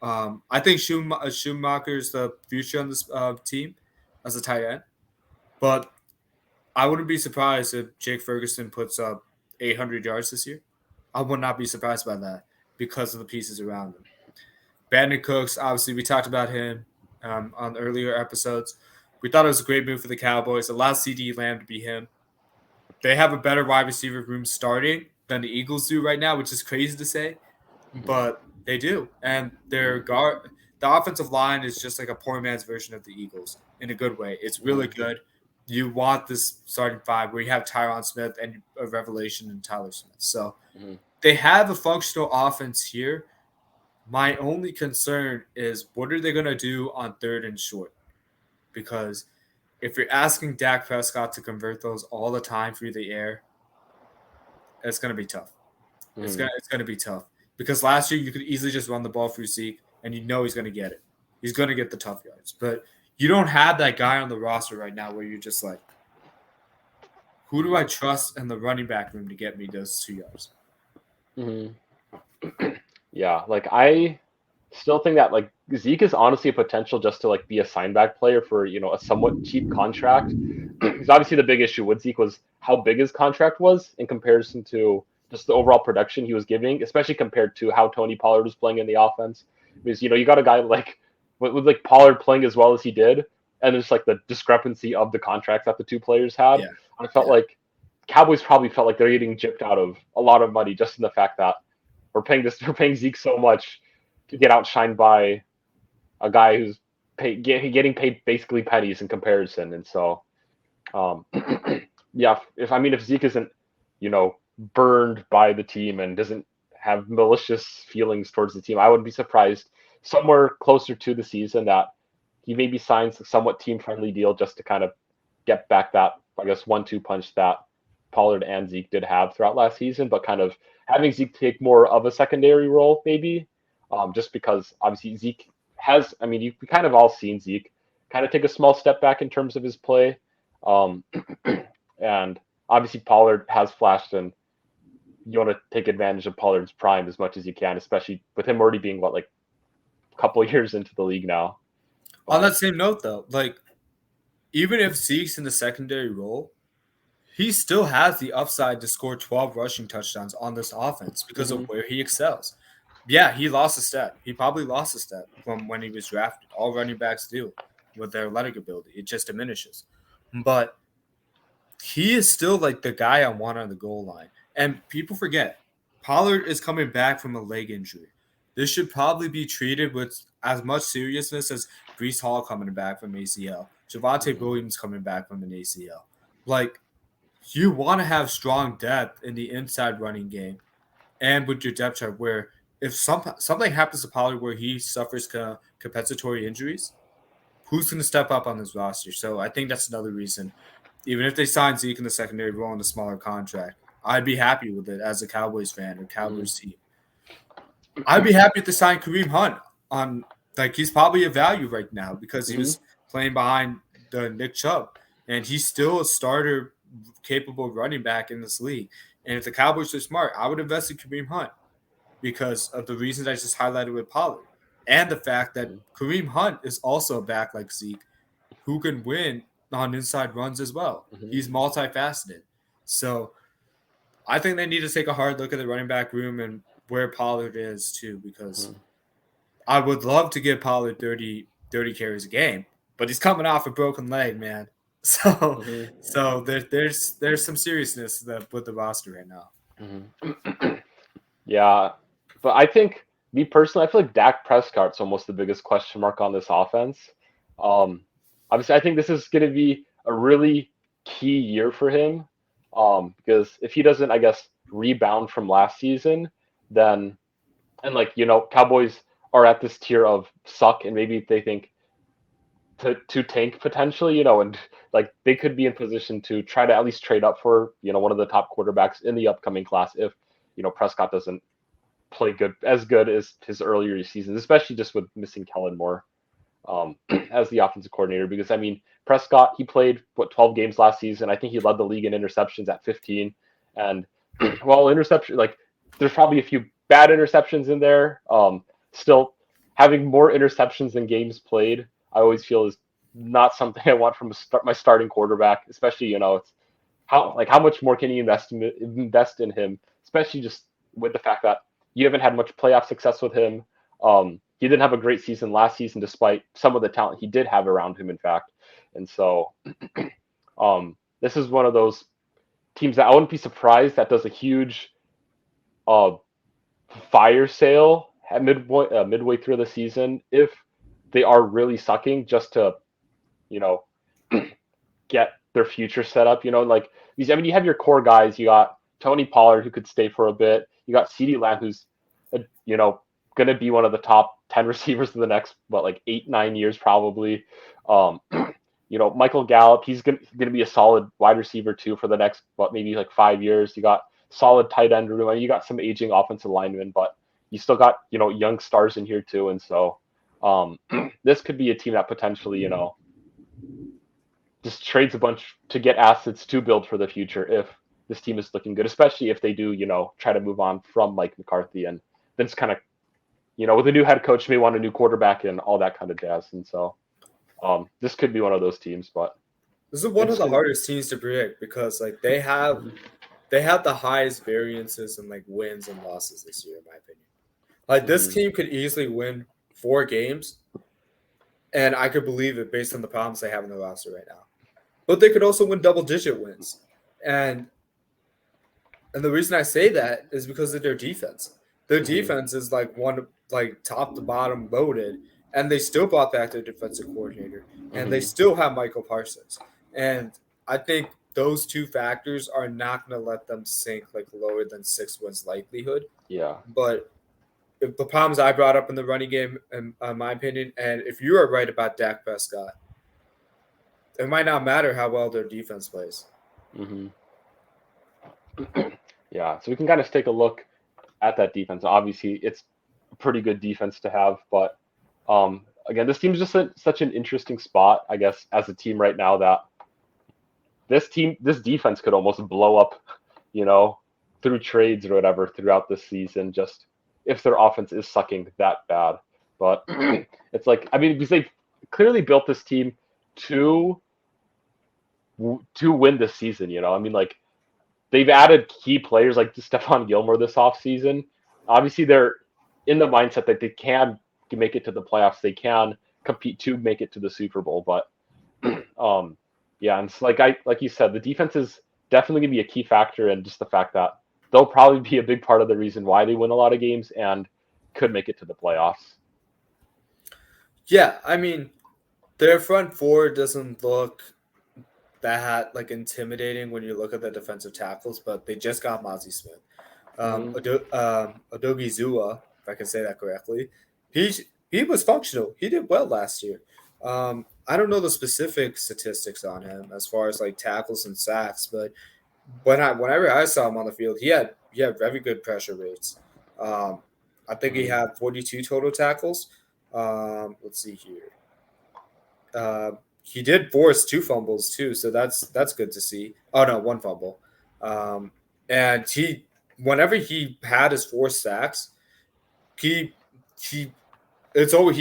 I think Schumacher's the future on this team as a tight end. But I wouldn't be surprised if Jake Ferguson puts up 800 yards this year. I would not be surprised by that because of the pieces around him. Brandon Cooks, obviously, we talked about him on earlier episodes. We thought it was a great move for the Cowboys. Allowed CeeDee Lamb to be him. They have a better wide receiver room starting than the Eagles do right now, which is crazy to say, but they do. And the offensive line is just like a poor man's version of the Eagles in a good way. It's really good. You want this starting five where you have Tyron Smith and a revelation in Tyler Smith. So they have a functional offense here. My only concern is what are they going to do on third and short? Because if you're asking Dak Prescott to convert those all the time through the air, it's going to be tough. It's going to be tough. Because last year you could easily just run the ball through Zeke, and you know he's going to get it. He's going to get the tough yards. But you don't have that guy on the roster right now where you're just like, who do I trust in the running back room to get me those 2 yards? Yeah, like I still think that like Zeke is honestly a potential just to like be a sign back player for a somewhat cheap contract. Because obviously the big issue with Zeke was how big his contract was in comparison to just the overall production he was giving, especially compared to how Tony Pollard was playing in the offense. Because you got a guy like with like Pollard playing as well as he did, and there's like the discrepancy of the contracts that the two players had. Yeah. I felt like Cowboys probably felt like they're getting gypped out of a lot of money just in the fact that we're paying Zeke so much to get outshined by a guy who's getting paid basically pennies in comparison. And so Um, yeah, if Zeke isn't, burned by the team and doesn't have malicious feelings towards the team, I would be surprised somewhere closer to the season that he maybe signs a somewhat team friendly deal just to kind of get back that, I guess, 1-2 punch that Pollard and Zeke did have throughout last season, but kind of having Zeke take more of a secondary role, maybe, just because obviously Zeke has, we kind of all seen Zeke kind of take a small step back in terms of his play. Um, and obviously Pollard has flashed, and you want to take advantage of Pollard's prime as much as you can, especially with him already being, like a couple of years into the league now. On that same note, though, even if Zeke's in the secondary role, he still has the upside to score 12 rushing touchdowns on this offense because of where he excels. Yeah, he lost a step. He probably lost a step from when he was drafted. All running backs do with their athletic ability. It just diminishes. But he is still the guy I want on the goal line. And people forget, Pollard is coming back from a leg injury. This should probably be treated with as much seriousness as Breece Hall coming back from ACL, Javonte Williams coming back from an ACL. You want to have strong depth in the inside running game and with your depth chart where if something happens to Pollard where he suffers compensatory injuries, who's going to step up on this roster? So I think that's another reason. Even if they sign Zeke in the secondary role in a smaller contract, I'd be happy with it as a Cowboys fan or Cowboys team. I'd be happy to sign Kareem Hunt on he's probably a value right now because he was playing behind the Nick Chubb, and he's still a starter capable running back in this league. And if the Cowboys are smart, I would invest in Kareem Hunt because of the reasons I just highlighted with Pollard and the fact that Kareem Hunt is also a back like Zeke who can win on inside runs as well. He's multifaceted. So I think they need to take a hard look at the running back room and where Pollard is too, because I would love to give Pollard 30 carries a game, but he's coming off a broken leg, man. So there's some seriousness with the roster right now. Yeah, but I think me personally, I feel like Dak Prescott's almost the biggest question mark on this offense. Obviously, I think this is going to be a really key year for him, because if he doesn't, I guess, rebound from last season, then Cowboys are at this tier of suck, and maybe they think to tank potentially, and they could be in position to try to at least trade up for one of the top quarterbacks in the upcoming class if Prescott doesn't play as good as his earlier seasons, especially just with missing Kellen Moore as the offensive coordinator. Because Prescott, he played 12 games last season. I think he led the league in interceptions at 15. And interception, there's probably a few bad interceptions in there. Still, having more interceptions than games played, I always feel is not something I want from my starting quarterback. Especially, it's how much more can you invest in him, especially just with the fact that you haven't had much playoff success with him. He didn't have a great season last season, despite some of the talent he did have around him, in fact. And so, this is one of those teams that I wouldn't be surprised that does a huge fire sale at midway through the season if they are really sucking, just to, get their future set up. You have your core guys. You got Tony Pollard, who could stay for a bit. You got CeeDee Lamb, who's going to be one of the top 10 receivers in the next 8-9 years probably. Michael Gallup, he's going to be a solid wide receiver too for the next maybe 5 years. You got solid tight end room. You got some aging offensive linemen, but you still got young stars in here too. And so this could be a team that potentially just trades a bunch to get assets to build for the future if this team is looking good, especially if they do try to move on from Mike McCarthy, and then it's kind of with a new head coach, may want a new quarterback and all that kind of jazz. And so this could be one of those teams. But this is one of the hardest teams to predict because they have the highest variances in wins and losses this year, in my opinion. This team could easily win 4 games, and I could believe it based on the problems they have in their roster right now. But they could also win double-digit wins, and the reason I say that is because of their defense. Their defense is top to bottom loaded, and they still brought back their defensive coordinator, and they still have Michael Parsons. And I think those two factors are not going to let them sink like lower than 6 wins likelihood. Yeah. But if the problems I brought up in the running game, in my opinion, and if you are right about Dak Prescott, it might not matter how well their defense plays. hmm Yeah. So we can kind of take a look at that defense. Obviously, it's a pretty good defense to have, but again, this team's just such an interesting spot, I guess, as a team right now that this defense could almost blow up, you know, through trades or whatever throughout the season, just if their offense is sucking that bad. But it's like, I mean, because they've clearly built this team to win this season. You know, I mean, like they've added key players like Stephon Gilmore this offseason. Obviously, they're in the mindset that they can make it to the playoffs. They can compete to make it to the Super Bowl. But yeah, and it's like you said, the defense is definitely going to be a key factor, and just the fact that they'll probably be a big part of the reason why they win a lot of games and could make it to the playoffs. Yeah, I mean, their front four doesn't look that like intimidating when you look at the defensive tackles, but they just got Mozzie Smith. Odogi Zua, if I can say that correctly, he was functional. He did well last year. I don't know the specific statistics on him as far as like tackles and sacks, but whenever I saw him on the field, he had very good pressure rates. I think he had 42 total tackles. Let's see here. He did force 2 fumbles too, so that's good to see. Oh no, 1 fumble. And whenever he had his 4 sacks, he he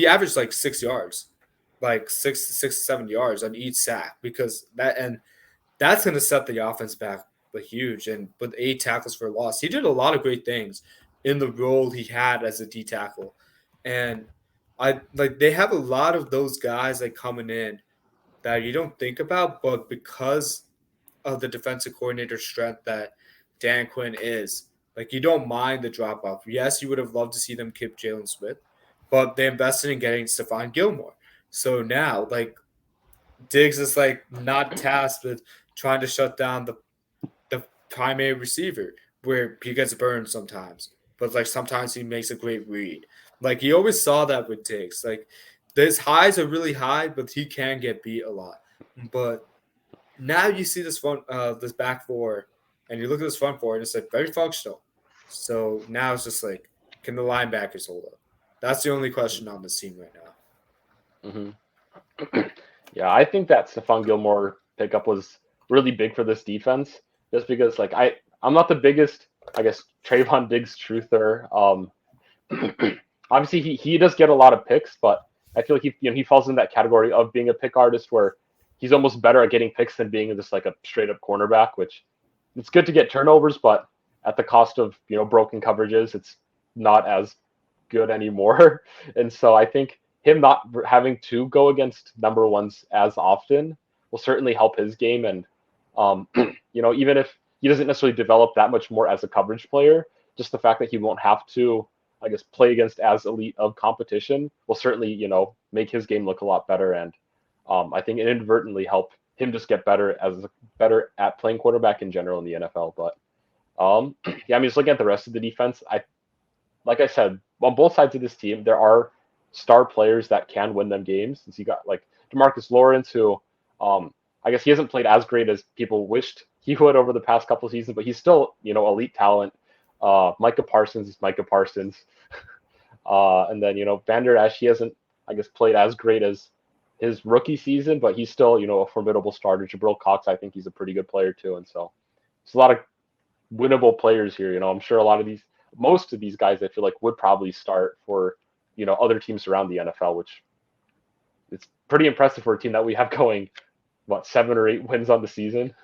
averaged like 6 yards, like 6 to 7 yards on each sack because that's going to set the offense back but huge. And with 8 tackles for loss, he did a lot of great things in the role he had as a D tackle, and they have a lot of those guys like coming in that you don't think about, but because of the defensive coordinator's strength that Dan Quinn is, like you don't mind the drop off. Yes, you would have loved to see them keep Jalen Smith, but they invested in getting Stephon Gilmore. So now, like Diggs is like not tasked with trying to shut down the primary receiver where he gets burned sometimes, but like sometimes he makes a great read. Like you always saw that with Diggs. Like his highs are really high, but he can get beat a lot. But now you see this back four, and you look at this front four, and it's like very functional. So now it's just like, can the linebackers hold up? That's the only question on this team right now. Mm-hmm. Yeah, I think that Stephon Gilmore pickup was really big for this defense, just because like I'm not the biggest, I guess, Trayvon Diggs truther. Obviously he does get a lot of picks, but I feel like he falls in that category of being a pick artist where he's almost better at getting picks than being just like a straight up cornerback, which it's good to get turnovers, but at the cost of broken coverages, it's not as good anymore. And so I think him not having to go against number ones as often will certainly help his game. And even if he doesn't necessarily develop that much more as a coverage player, just the fact that he won't have to, I guess, play against as elite of competition will certainly, make his game look a lot better. And I think it inadvertently help him just get better at playing quarterback in general in the NFL. But yeah, I mean, just looking at the rest of the defense, like I said, on both sides of this team, there are star players that can win them games. Since you got like DeMarcus Lawrence, who I guess he hasn't played as great as people wished he would over the past couple of seasons, but he's still elite talent. Micah Parsons is Micah Parsons, and then Vander Esch, he hasn't, I guess, played as great as his rookie season, but he's still a formidable starter. Jabril Cox, I think he's a pretty good player too, and so it's a lot of winnable players here. I'm sure most of these guys I feel like would probably start for other teams around the NFL, which it's pretty impressive for a team that we have going 7 or 8 wins on the season.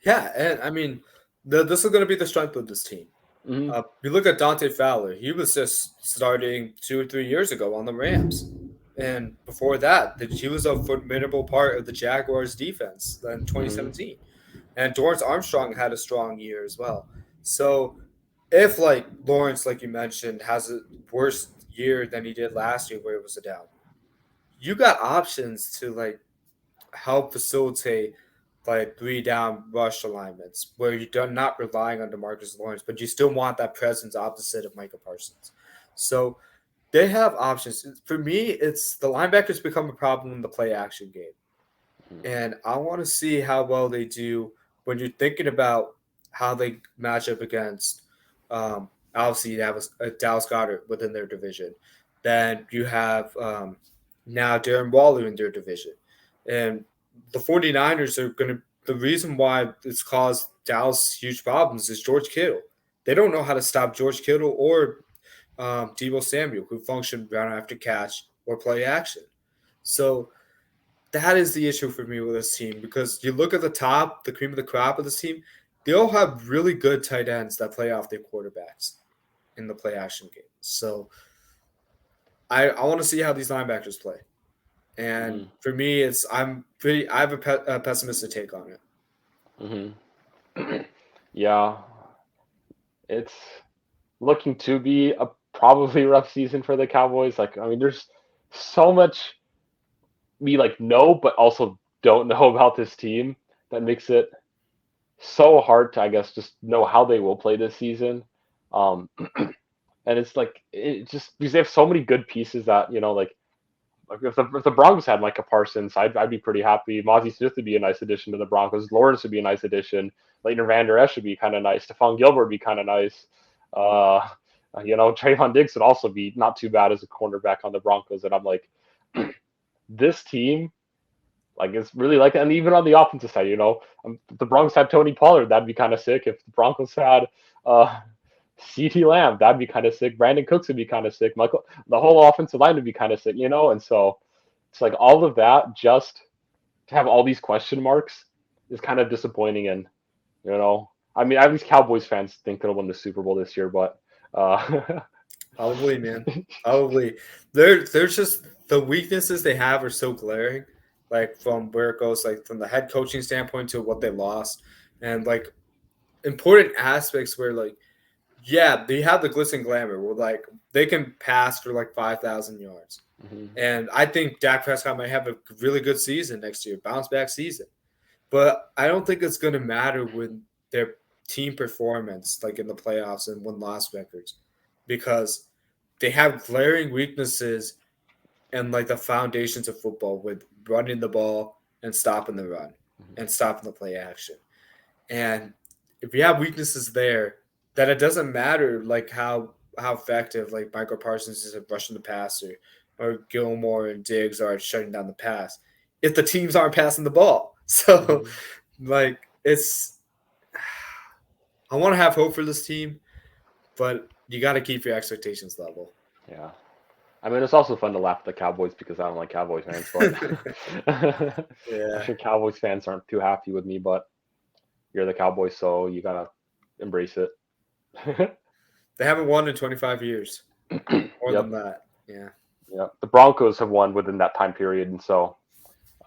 Yeah, and I mean, this is going to be the strength of this team. Mm-hmm. You look at Dante Fowler; he was just starting 2 or 3 years ago on the Rams, and before that, he was a formidable part of the Jaguars' defense in 2017. Mm-hmm. And Dorrance Armstrong had a strong year as well. So, if like Lawrence, like you mentioned, has a worse year than he did last year, where it was a down, you got options to like help facilitate like 3-down rush alignments where you're not relying on DeMarcus Lawrence, but you still want that presence opposite of Micah Parsons. So they have options. For me, it's the linebackers become a problem in the play action game. And I want to see how well they do when you're thinking about how they match up against, obviously, you have a Dallas Goedert within their division. Then you have now Darren Waller in their division. And the 49ers are going to – the reason why it's caused Dallas huge problems is George Kittle. They don't know how to stop George Kittle or Deebo Samuel, who function run after catch or play action. So – that is the issue for me with this team because you look at the top, the cream of the crop of this team, they all have really good tight ends that play off their quarterbacks in the play action game. So I want to see how these linebackers play. And for me, I have a pessimistic take on it. Yeah, it's looking to be a probably rough season for the Cowboys. Like, I mean, there's so much we like know, but also don't know about this team that makes it so hard to, I guess, just know how they will play this season. Um, and it's like it just because they have so many good pieces that like if the Broncos had Micah Parsons, I'd be pretty happy. Mozzie Smith would be a nice addition to the Broncos. Lawrence would be a nice addition. Leighton Vander Esch would be kind of nice. Stephon Gilbert would be kind of nice. Trayvon Diggs would also be not too bad as a cornerback on the Broncos. And I'm like, this team, like, it's really like, and even on the offensive side, if the Broncos had Tony Pollard, that'd be kind of sick. If the Broncos had CeeDee Lamb, that'd be kind of sick. Brandon Cooks would be kind of sick. The whole offensive line would be kind of sick, And so it's like all of that just to have all these question marks is kind of disappointing. And, I mean, at least Cowboys fans think they'll win the Super Bowl this year, but Probably, man. Probably. There's just the weaknesses they have are so glaring, like from where it goes, like from the head coaching standpoint to what they lost, and like important aspects where like, yeah, they have the glitz and glamour where like they can pass for like 5,000 yards. And I think Dak Prescott might have a really good season next year, bounce back season. But I don't think it's going to matter with their team performance, like in the playoffs and win-loss records, because they have glaring weaknesses and like the foundations of football with running the ball and stopping the run and stopping the play action. And if you have weaknesses there, that it doesn't matter like how effective like Michael Parsons is at rushing the passer or Gilmore and Diggs are shutting down the pass if the teams aren't passing the ball. So like I want to have hope for this team, but you got to keep your expectations level. Yeah. I mean, it's also fun to laugh at the Cowboys because I don't like Cowboys fans, but Yeah. I'm sure Cowboys fans aren't too happy with me, but you're the Cowboys, so you gotta embrace it. They haven't won in 25 years. More than that. Yeah. Yeah. The Broncos have won within that time period, and so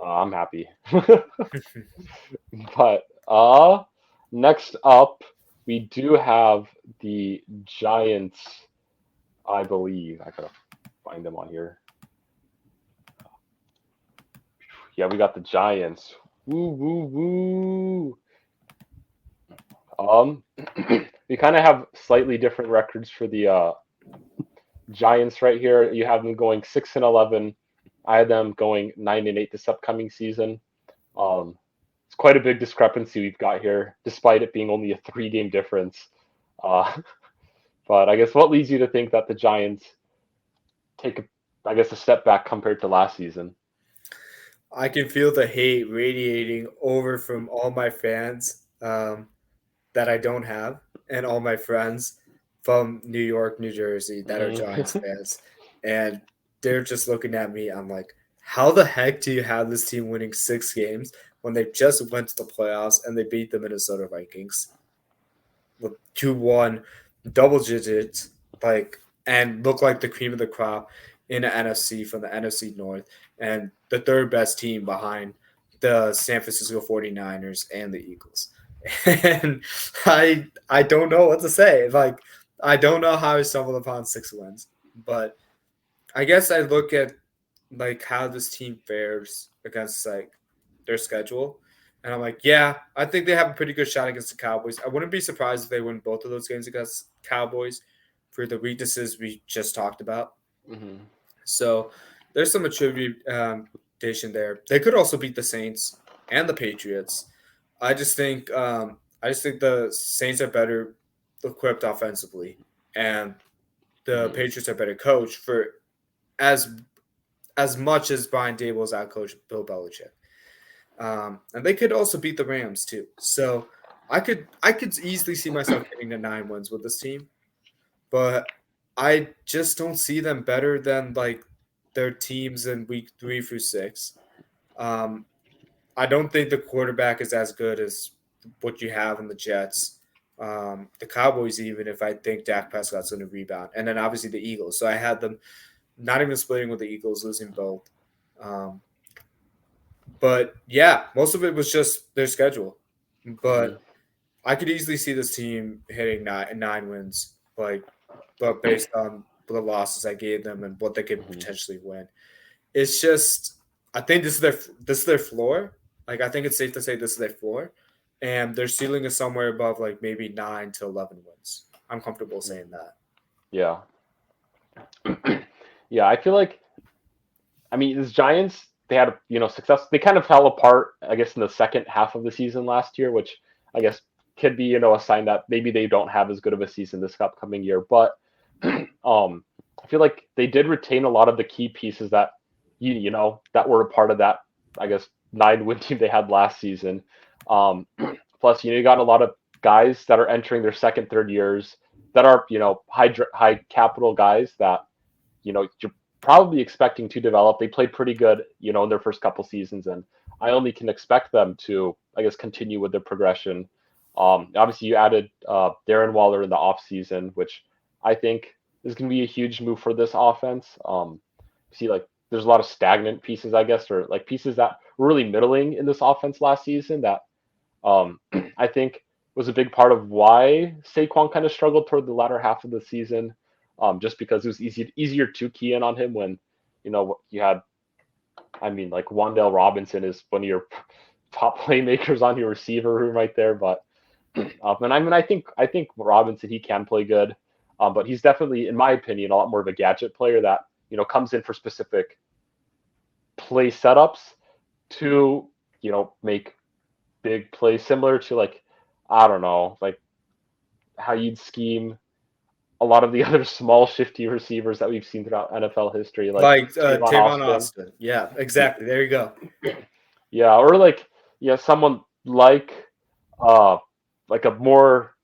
I'm happy. But next up, we do have the Giants, I believe. I gotta find them on here. Yeah, we got the Giants. Woo, woo, woo. We kind of have slightly different records for the Giants right here. You have them going 6-11. I had them going 9-8 this upcoming season. It's quite a big discrepancy we've got here, despite it being only a 3-game difference. But I guess what leads you to think that the Giants take, a step back compared to last season? I can feel the hate radiating over from all my fans that I don't have and all my friends from New York, New Jersey that are Giants fans. And they're just looking at me. I'm like, how the heck do you have this team winning 6 games when they just went to the playoffs and they beat the Minnesota Vikings with 2-1 double digits, and look like the cream of the crop in the NFC from the NFC North and the third best team behind the San Francisco 49ers and the Eagles. And I don't know what to say. Like, I don't know how I stumbled upon 6 wins, but I guess I look at like how this team fares against like their schedule. And I'm like, yeah, I think they have a pretty good shot against the Cowboys. I wouldn't be surprised if they win both of those games against Cowboys for the weaknesses we just talked about. Mm-hmm. So there's some attribution there. They could also beat the Saints and the Patriots. I just think the Saints are better equipped offensively, and the Mm-hmm. Patriots are better coached for as as much as Brian Dable is out coach Bill Belichick. And they could also beat the Rams too. So I could easily see myself getting to 9 wins with this team, but I just don't see them better than like their teams in week 3 through 6. Um, I don't think the quarterback is as good as what you have in the Jets. The Cowboys, even if I think Dak Prescott's going to rebound, and then obviously the Eagles. So I had them not even splitting with the Eagles, losing both. Um, but yeah, most of it was just their schedule. Mm-hmm. But I could easily see this team hitting 9 wins, like, but based on the losses I gave them and what they could Mm-hmm. potentially win. It's just I think this is their floor. Like I think it's safe to say this is their floor, and their ceiling is somewhere above like maybe 9 to 11 wins. I'm comfortable saying that. Yeah. Yeah, I feel like I mean, this Giants, they had success. They kind of fell apart, I guess, in the second half of the season last year, which I guess could be a sign that maybe they don't have as good of a season this upcoming year. But I feel like they did retain a lot of the key pieces that that were a part of that, I guess, 9-win team they had last season. Um, Plus, you got a lot of guys that are entering their second, third years that are high capital guys that you're probably expecting to develop. They played pretty good, in their first couple seasons, and I only can expect them to, I guess, continue with their progression. Obviously, you added Darren Waller in the offseason, which I think is going to be a huge move for this offense. See, like, there's a lot of stagnant pieces, I guess, or like pieces that were really middling in this offense last season that I think was a big part of why Saquon kind of struggled toward the latter half of the season, just because it was easier to key in on him when you had, I mean, like Wandale Robinson is one of your top playmakers on your receiver room right there. But and I mean, I think Robinson, he can play good, but he's definitely, in my opinion, a lot more of a gadget player that comes in for specific play setups to make big plays, similar to, like, I don't know, like how you'd scheme a lot of the other small shifty receivers that we've seen throughout NFL history, like Like Tavon Tavon Austin. Austin. Yeah, exactly. There you go. Yeah, or like, someone uh like a more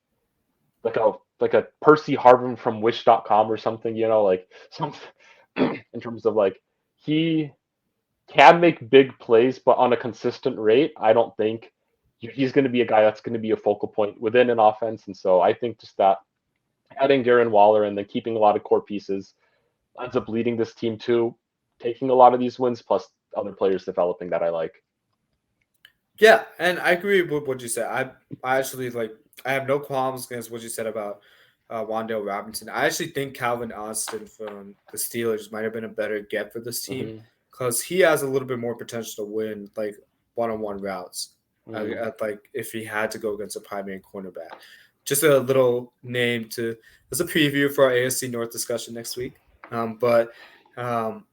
like a Percy Harvin from Wish.com or something, like some in terms of, like, he can make big plays, but on a consistent rate, I don't think he's going to be a guy that's going to be a focal point within an offense. And so I think just that adding Darren Waller and then keeping a lot of core pieces ends up leading this team to taking a lot of these wins, plus other players developing that I like. Yeah, and I agree with what you said. I actually like I have no qualms against what you said about Wandale Robinson. I actually think Calvin Austin from the Steelers might have been a better get for this team Hmm. because he has a little bit more potential to win like one-on-one routes. Hmm. Like if he had to go against a primary cornerback. Just a little name to as a preview for our AFC North discussion next week. But um,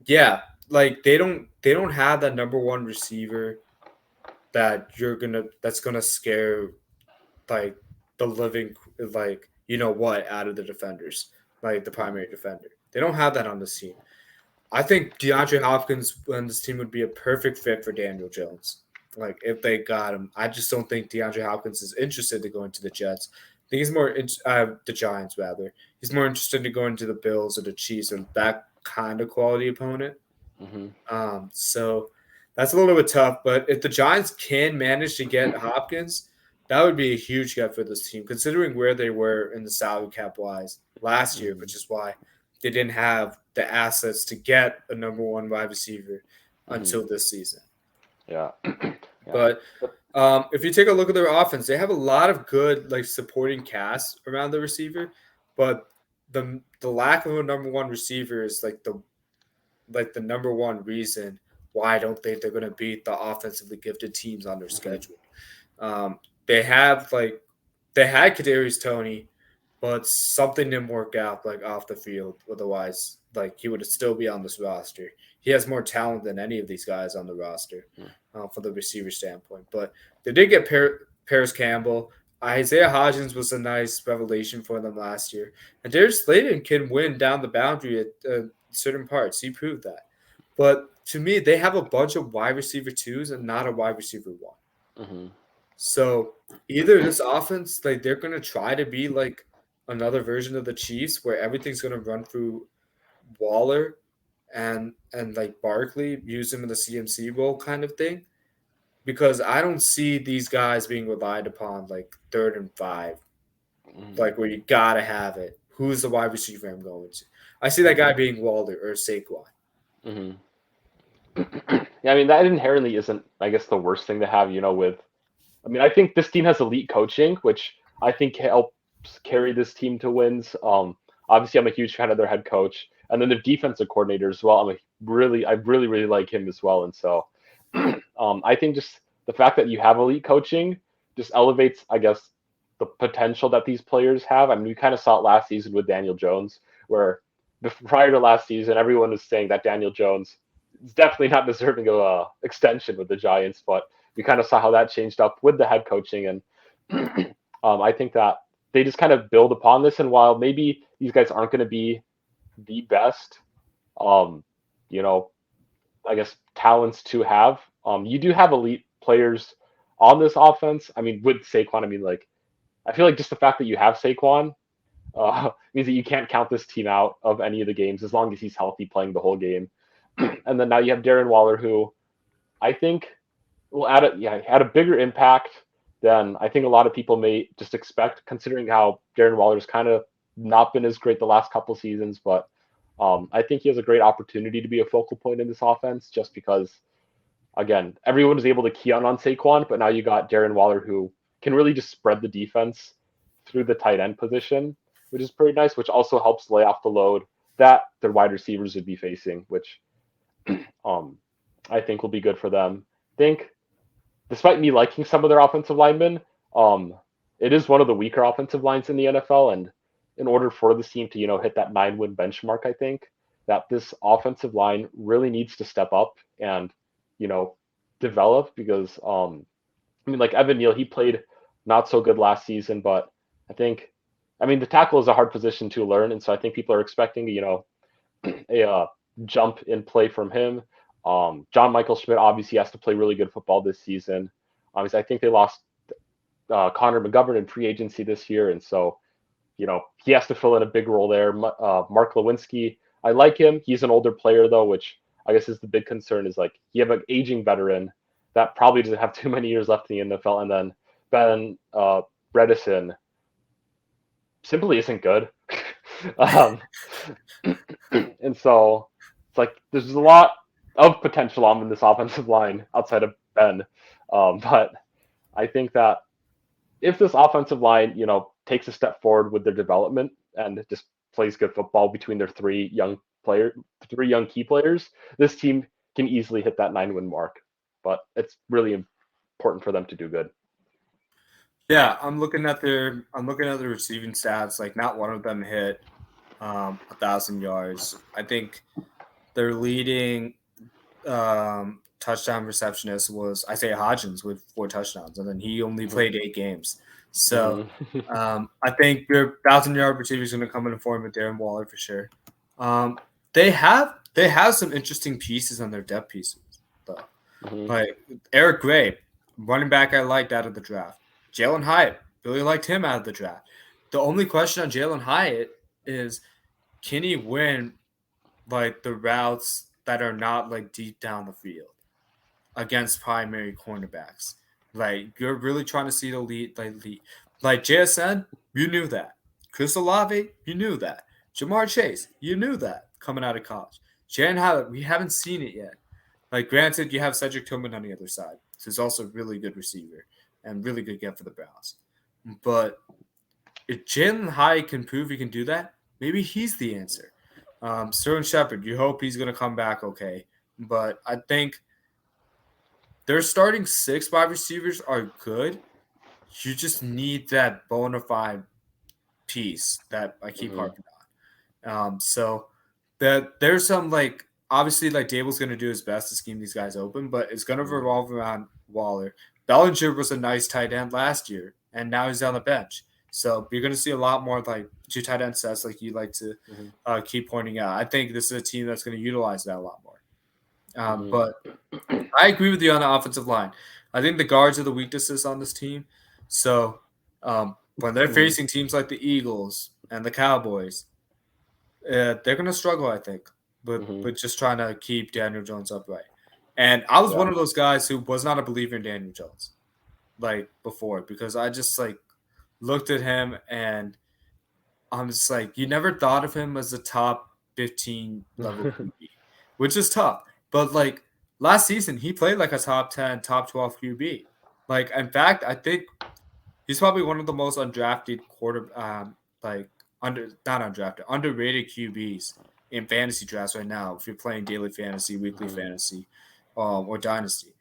yeah, like they don't have that number one receiver that's gonna scare like the living like what out of the defenders, like the primary defender. They don't have that on this team. I think DeAndre Hopkins on this team would be a perfect fit for Daniel Jones. Like if they got him, I just don't think DeAndre Hopkins is interested to go into the Jets. I think he's the Giants rather. He's more interested in going to the Bills or the Chiefs or that kind of quality opponent. Hmm. So that's a little bit tough. But if the Giants can manage to get Hopkins, that would be a huge get for this team, considering where they were in the salary cap wise last year, Hmm. which is why they didn't have the assets to get a number one wide receiver Hmm. until this season. Yeah. Yeah. But But, if you take a look at their offense, they have a lot of good like supporting cast around the receiver, but the lack of a number one receiver is like the number one reason why I don't think they're going to beat the offensively gifted teams on their schedule. They have they had Kadarius Toney, but something didn't work out off the field. Otherwise, he would still be on this roster. He has more talent than any of these guys on the roster from the receiver standpoint. But they did get Paris Campbell. Isaiah Hodgins was a nice revelation for them last year. And Darius Slayton can win down the boundary at certain parts. He proved that. But to me, they have a bunch of wide receiver twos and not a wide receiver one. Mm-hmm. So either this offense, they're going to try to be another version of the Chiefs where everything's going to run through Waller and Barkley, use him in the CMC role kind of thing. Because I don't see these guys being relied upon 3rd and 5, where you gotta have it. Who's the wide receiver I'm going to? I see that guy being Waller or Saquon. Yeah, I mean that inherently isn't, I guess, the worst thing to have. I think this team has elite coaching, which I think helps carry this team to wins. Obviously, I'm a huge fan of their head coach, and then their defensive coordinator as well. I really like him as well, and so. I think just the fact that you have elite coaching just elevates, I guess, the potential that these players have. I mean, we kind of saw it last season with Daniel Jones, where prior to last season, everyone was saying that Daniel Jones is definitely not deserving of an extension with the Giants, but we kind of saw how that changed up with the head coaching. And I think that they just kind of build upon this. And while maybe these guys aren't going to be the best, I guess, talents to have. You do have elite players on this offense. I mean, with Saquon, I feel like just the fact that you have Saquon means that you can't count this team out of any of the games as long as he's healthy playing the whole game. And then now you have Darren Waller, who I think will add a bigger impact than I think a lot of people may just expect, considering how Darren Waller's kind of not been as great the last couple seasons, but I think he has a great opportunity to be a focal point in this offense just because, again, everyone was able to key on Saquon, but now you got Darren Waller who can really just spread the defense through the tight end position, which is pretty nice, which also helps lay off the load that their wide receivers would be facing, which I think will be good for them. I think, despite me liking some of their offensive linemen, it is one of the weaker offensive lines in the NFL, and in order for this team to, hit that 9-win benchmark, I think that this offensive line really needs to step up and, develop because, Evan Neal, he played not so good last season, but the tackle is a hard position to learn. And so I think people are expecting, a jump in play from him. John Michael Schmidt obviously has to play really good football this season. Obviously, I think they lost Connor McGovern in free agency this year. And so, he has to fill in a big role there. Mark Lewinsky, I like him. He's an older player, though, which I guess is the big concern is you have an aging veteran that probably doesn't have too many years left in the NFL. And then Ben Bredesen simply isn't good. And so it's there's a lot of potential on in this offensive line outside of Ben. But I think that if this offensive line, takes a step forward with their development and just plays good football between their three young key players, this team can easily hit that 9-win mark. But it's really important for them to do good. Yeah, I'm looking at the receiving stats. Not one of them hit 1,000 yards. I think their leading touchdown receptionist was Isaiah Hodgins with 4 touchdowns, and then he only played 8 games. So I think your 1,000-yard receiver is going to come in the form of Darren Waller for sure. They have some interesting pieces on their depth pieces, though. Like Eric Gray, running back I liked out of the draft. Jalen Hyatt, really liked him out of the draft. The only question on Jalen Hyatt is, can he win the routes that are not deep down the field against primary cornerbacks? You're really trying to see the lead. Like JSN, you knew that. Chris Olave, you knew that. Jamar Chase, you knew that coming out of college. Jalen Hyatt, we haven't seen it yet. Granted, you have Cedric Tillman on the other side, who's also a really good receiver and really good get for the Browns. But if Jalen Hyatt can prove he can do that, maybe he's the answer. Sterling Shepard, you hope he's going to come back okay. But I think their starting 6 wide receivers are good. You just need that bona fide piece that I keep Mm-hmm. harping on. So that there's some like obviously like Dable's gonna do his best to scheme these guys open, but it's gonna Mm-hmm. revolve around Waller. Bellinger was a nice tight end last year, and now he's on the bench. So you're gonna see a lot more like 2 tight end sets, like you like to Mm-hmm. keep pointing out. I think this is a team that's going to utilize that a lot more. But Mm-hmm. I agree with you on the offensive line. I think the guards are the weaknesses on this team. So when they're Mm-hmm. facing teams like the Eagles and the Cowboys, they're going to struggle, I think, Mm-hmm. with just trying to keep Daniel Jones upright. And I was Yeah. one of those guys who was not a believer in Daniel Jones, like before, because I just like looked at him and I'm just like, you never thought of him as a top 15 level QB, which is tough. But like last season, he played like a top 10, top 12 QB. Like, in fact, I think he's probably one of the most undrafted like not undrafted, underrated QBs in fantasy drafts right now. If you're playing daily fantasy, weekly Mm-hmm. fantasy, or dynasty,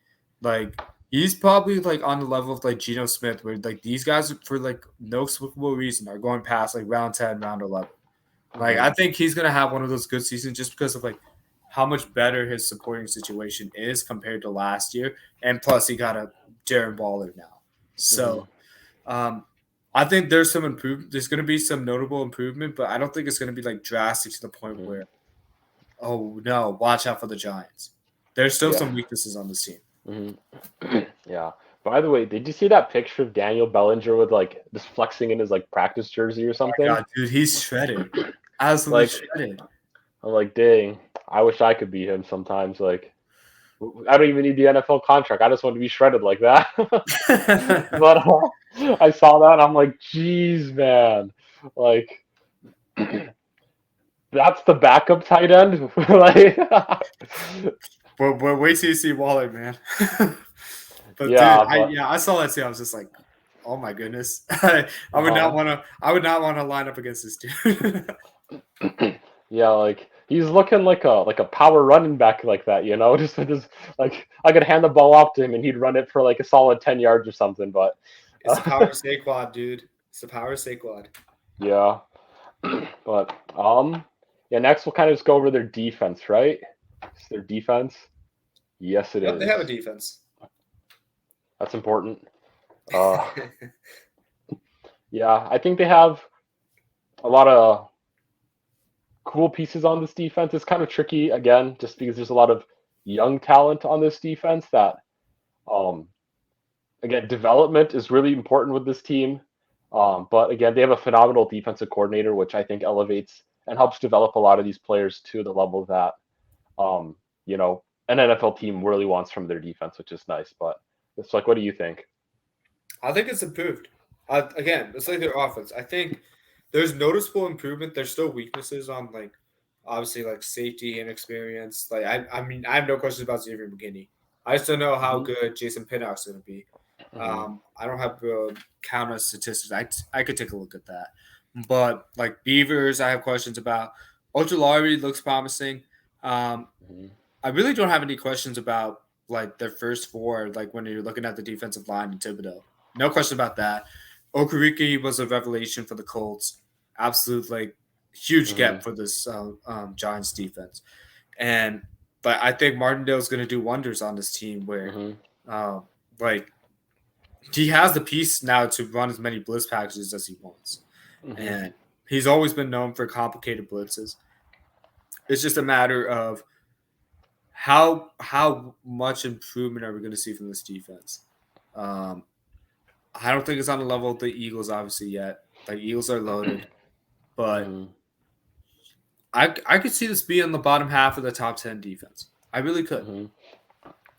like he's probably like on the level of like Geno Smith, where like these guys for like no explicable reason are going past like round 10, round 11. Like Mm-hmm. I think he's gonna have one of those good seasons just because of like how much better his supporting situation is compared to last year, and plus he got a Darren Waller now, Mm-hmm. so. Um, I think there's some improvement. There's going to be some notable improvement, but I don't think it's going to be like drastic to the point Mm-hmm. where, oh no, watch out for the Giants. There's still Yeah. some weaknesses on this team. Mm-hmm. Yeah. By the way, did you see that picture of Daniel Bellinger with like just flexing in his like practice jersey or something? God, dude, he's shredded, absolutely Like, shredded. I'm like, dang, I wish I could be him sometimes. Like, I don't even need the NFL contract. I just want to be shredded like that. But I saw that and I'm like, geez, man. Like, that's the backup tight end. Like, but wait till you see Waller, man. But dude, yeah, but I saw that too. I was just like, oh my goodness, I would not uh, want to. I would not want to line up against this dude. yeah, like he's looking like a power running back like that, you know, just with his like I could hand the ball off to him and he'd run it for like a solid 10 yards or something. But It's the power of Saquon, dude. It's the power of Saquon. yeah, but yeah. Next, we'll kind of just go over their defense, right? It's their defense. Yes, it Yep, they is. have a defense. That's important. Uh, yeah, I think they have a lot of cool pieces on this defense. It's kind of tricky again, just because there's a lot of young talent on this defense that, um, again, development is really important with this team. But again, they have a phenomenal defensive coordinator, which I think elevates and helps develop a lot of these players to the level that, um, you know, an NFL team really wants from their defense, which is nice. But it's like, what do you think? I think it's improved. Again, it's like their offense. I think there's noticeable improvement. There's still weaknesses on like obviously like safety and experience. Like I mean, I have no questions about Xavier McGinney. I just don't know how Hmm. good Jason Pinnock's going to be. Hmm. I don't have counter statistics. I could take a look at that. But like Beavers, I have questions about. Ojulari looks promising. Um, Hmm. I really don't have any questions about like their first four, like when you're looking at the defensive line in Thibodeau. No question about that. Okereke was a revelation for the Colts. Absolute like huge Hmm. gap for this Giants defense. And but I think Martindale's going to do wonders on this team where Hmm. um, like he has the piece now to run as many blitz packages as he wants. Hmm. And he's always been known for complicated blitzes. It's just a matter of how much improvement are we going to see from this defense? Um, I don't think it's on the level of the Eagles, obviously yet. Like Eagles are loaded, but Hmm. I could see this being in the bottom half of the top 10 defense. I really could.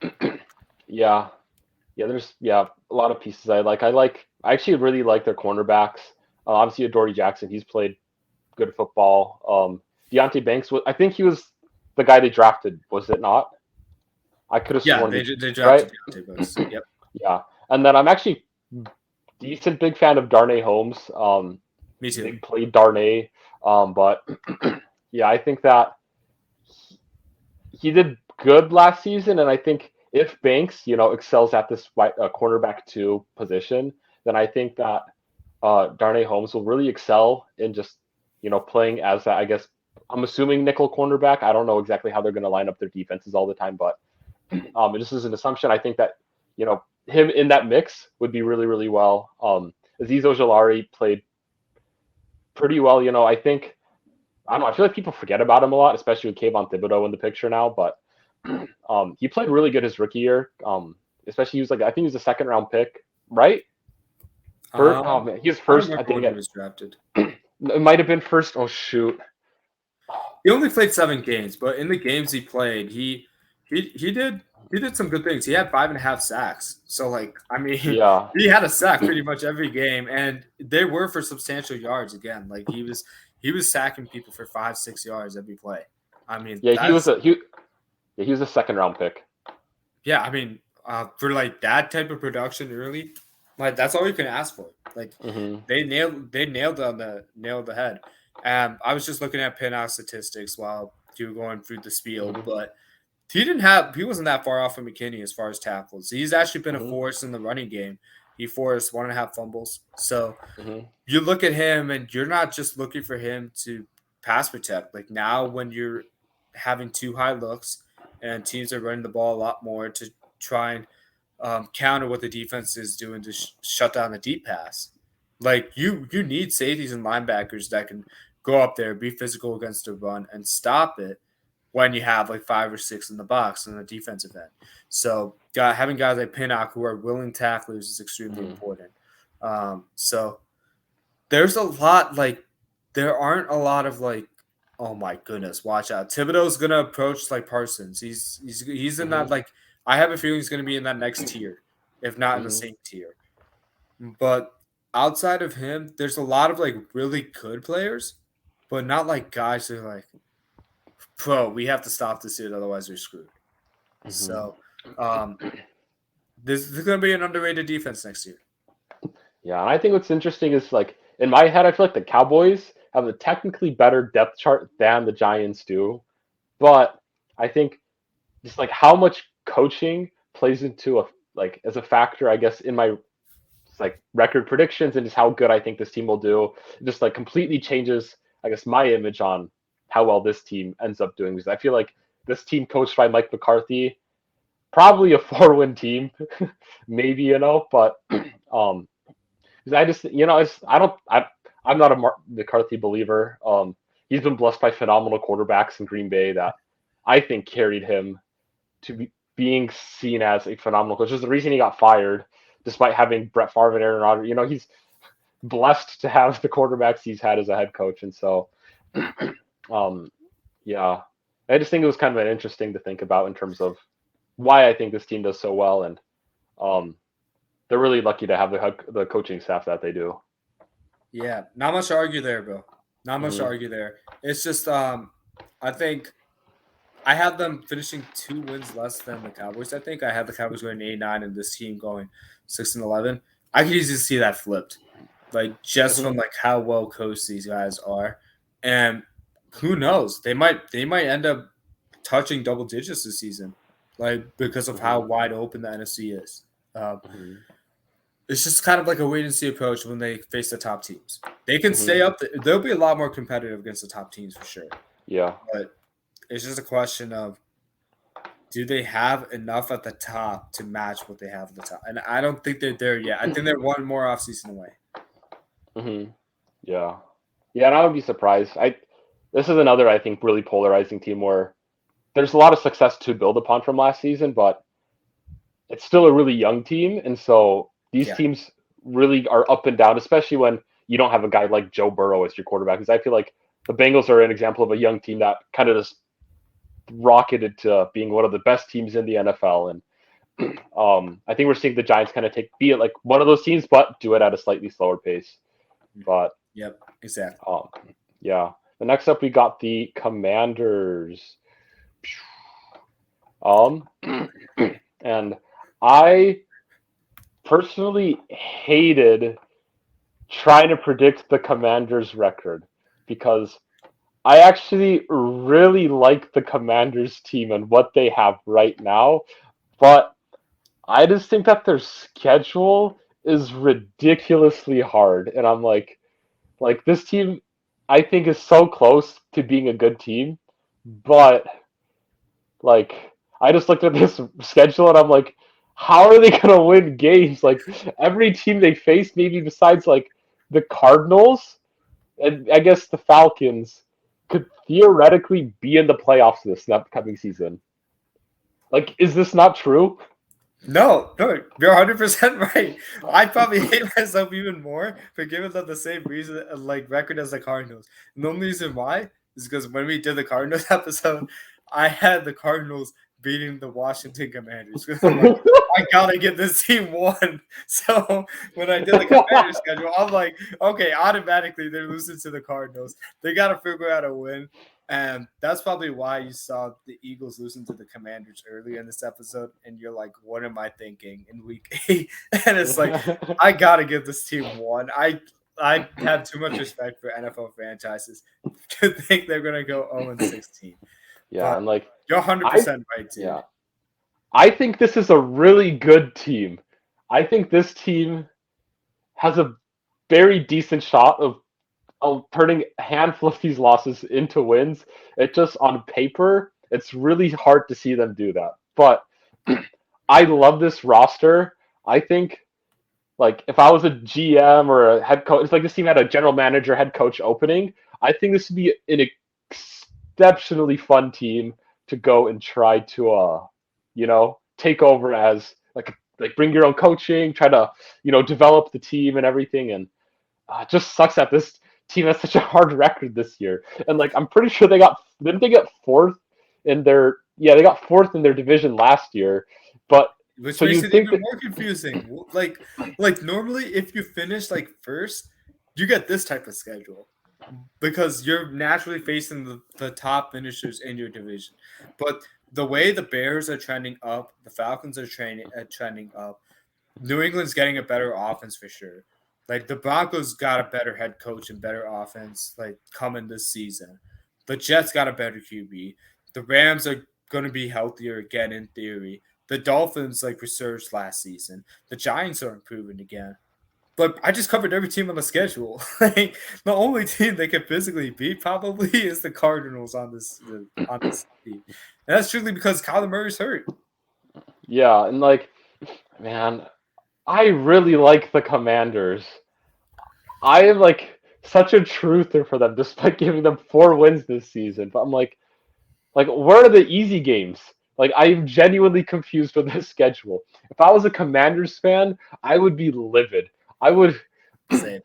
Hmm. Yeah, yeah. There's a lot of pieces I like. I actually really like their cornerbacks. Obviously, Adoree Jackson, he's played good football. Deontay Banks was, I think he was the guy they drafted, was it not? I could have Yeah, sworn they right? drafted Deontay Banks. Yep, Yeah. And then I'm actually decent big fan of Darnay Holmes. me too. Big play Darnay. But yeah, I think that he did good last season, and I think if Banks, excels at this cornerback 2 position, then I think that Darnay Holmes will really excel in just, playing as that, I guess, I'm assuming nickel cornerback. I don't know exactly how they're going to line up their defenses all the time, but just as an assumption, I think that, him in that mix would be really, really well. Azeez Ojulari played pretty well. I think, I don't know, I feel like people forget about him a lot, especially with Kayvon Thibodeau in the picture now, but he played really good his rookie year. Especially he was I think he was a second round pick, right? Oh man, he was first. I think when he was drafted. It might have been first. Oh shoot. He only played 7 games, but in the games he played, he did some good things. He had 5.5 sacks. So Yeah. he had a sack pretty much every game, and they were for substantial yards again. He was sacking people for 5-6 yards every play. Yeah, he was a second round pick. Yeah, for that type of production early, that's all you can ask for. They nailed it on the head. I was just looking at Pinnock statistics while you were going through the spiel, but he wasn't that far off from McKinney as far as tackles. He's actually been a force in the running game. He forced 1.5 fumbles. So you look at him, and you're not just looking for him to pass protect. Now when you're having too high looks and teams are running the ball a lot more to try and counter what the defense is doing to shut down the deep pass. You need safeties and linebackers that can go up there, be physical against the run, and stop it when you have 5 or 6 in the box in the defensive end. So having guys like Pinnock who are willing tacklers is extremely important. So there's a lot there aren't a lot of oh my goodness, watch out. Thibodeau's gonna approach Parsons. He's in that I have a feeling he's gonna be in that next tier, if not in the same tier. But outside of him, there's a lot of really good players, but not guys who are bro, we have to stop this dude, otherwise we're screwed. So this is gonna be an underrated defense next year. Yeah, and I think what's interesting is in my head, I feel like the Cowboys have a technically better depth chart than the Giants do, but I think just how much coaching plays into as a factor, I guess, in my record predictions and just how good I think this team will do. It just completely changes, I guess, my image on how well this team ends up doing, because I feel like this team coached by Mike McCarthy, probably a 4-win team, maybe, but I just, I'm not a McCarthy believer. He's been blessed by phenomenal quarterbacks in Green Bay that I think carried him to being seen as a phenomenal coach. There's the reason he got fired, despite having Brett Favre and Aaron Rodgers. He's blessed to have the quarterbacks he's had as a head coach. And so, yeah, I just think it was kind of interesting to think about in terms of why I think this team does so well. And they're really lucky to have the coaching staff that they do. Yeah, not much to argue there, Bill. Not much to argue there. It's just I think I have them finishing 2 wins less than the Cowboys. I think I have the Cowboys going 8-9 and this team going 6-11. I could easily see that flipped, just from how well coached these guys are, and who knows? They might end up touching double digits this season, because of how wide open the NFC is. It's just kind of a wait and see approach when they face the top teams. They can stay up. They'll be a lot more competitive against the top teams for sure. Yeah. But it's just a question of, do they have enough at the top to match what they have at the top? And I don't think they're there yet. I think they're one more offseason away. Yeah. Yeah, and I would be surprised. This is another, I think, really polarizing team where there's a lot of success to build upon from last season, but it's still a really young team. And so these teams really are up and down, especially when you don't have a guy like Joe Burrow as your quarterback. Because I feel like the Bengals are an example of a young team that kind of just rocketed to being one of the best teams in the NFL. And I think we're seeing the Giants kind of be it one of those teams, but do it at a slightly slower pace. But yep, exactly. Yeah. The next up, we got the Commanders. And I personally hated trying to predict the Commanders' record because I actually really like the Commanders team and what they have right now, but I just think that their schedule is ridiculously hard, and I'm like this team, I think is so close to being a good team, but like I just looked at this schedule and I'm like, how are they gonna win games? Like every team they face, maybe besides like the Cardinals and I guess the Falcons, could theoretically be in the playoffs this upcoming season. Like, is this not true? No, you're 100% right. I probably hate myself even more for giving them the same reason, like record as the Cardinals. And the only reason why is because when we did the Cardinals episode, I had the Cardinals beating the Washington Commanders. I'm like, I gotta give this team one. So when I did the Commanders schedule, I'm like, okay, automatically they're losing to the Cardinals. They gotta figure out a win. And that's probably why you saw the Eagles losing to the Commanders earlier in this episode. And you're like, what am I thinking in week 8? And it's like, I got to give this team one. I have too much respect for NFL franchises to think they're going to go 0-16. Yeah, But and like you're 100% right, dude. yeah, I think this is a really good team. I think this team has a very decent shot of turning a handful of these losses into wins. It just on paper, it's really hard to see them do that. But I love this roster. I think like if I was a GM or a head coach, it's like this team had a general manager, head coach opening. I think this would be an exceptionally fun team to go and try to take over as like bring your own coaching, try to develop the team and everything. And it just sucks that this team has such a hard record this year. And like I'm pretty sure didn't they get fourth in their they got fourth in their division last year. But Which so makes you it think even that more confusing. Like normally, if you finish like first, you get this type of schedule because you're naturally facing the top finishers in your division. But the way the Bears are trending up, the Falcons are trending up. New England's getting a better offense for sure. Like the Broncos got a better head coach and better offense like coming this season. The Jets got a better QB. The Rams are going to be healthier again in theory. The Dolphins like resurged last season. The Giants are improving again. But I just covered every team on the schedule. Like the only team they can physically beat probably is the Cardinals on this team. And that's truly because Kyler Murray's hurt. yeah, and like man, I really like the Commanders. I am like such a truther for them, despite giving them 4 wins this season. But I'm like where are the easy games? Like I'm genuinely confused with this schedule. If I was a Commanders fan, I would be livid. I would, Same.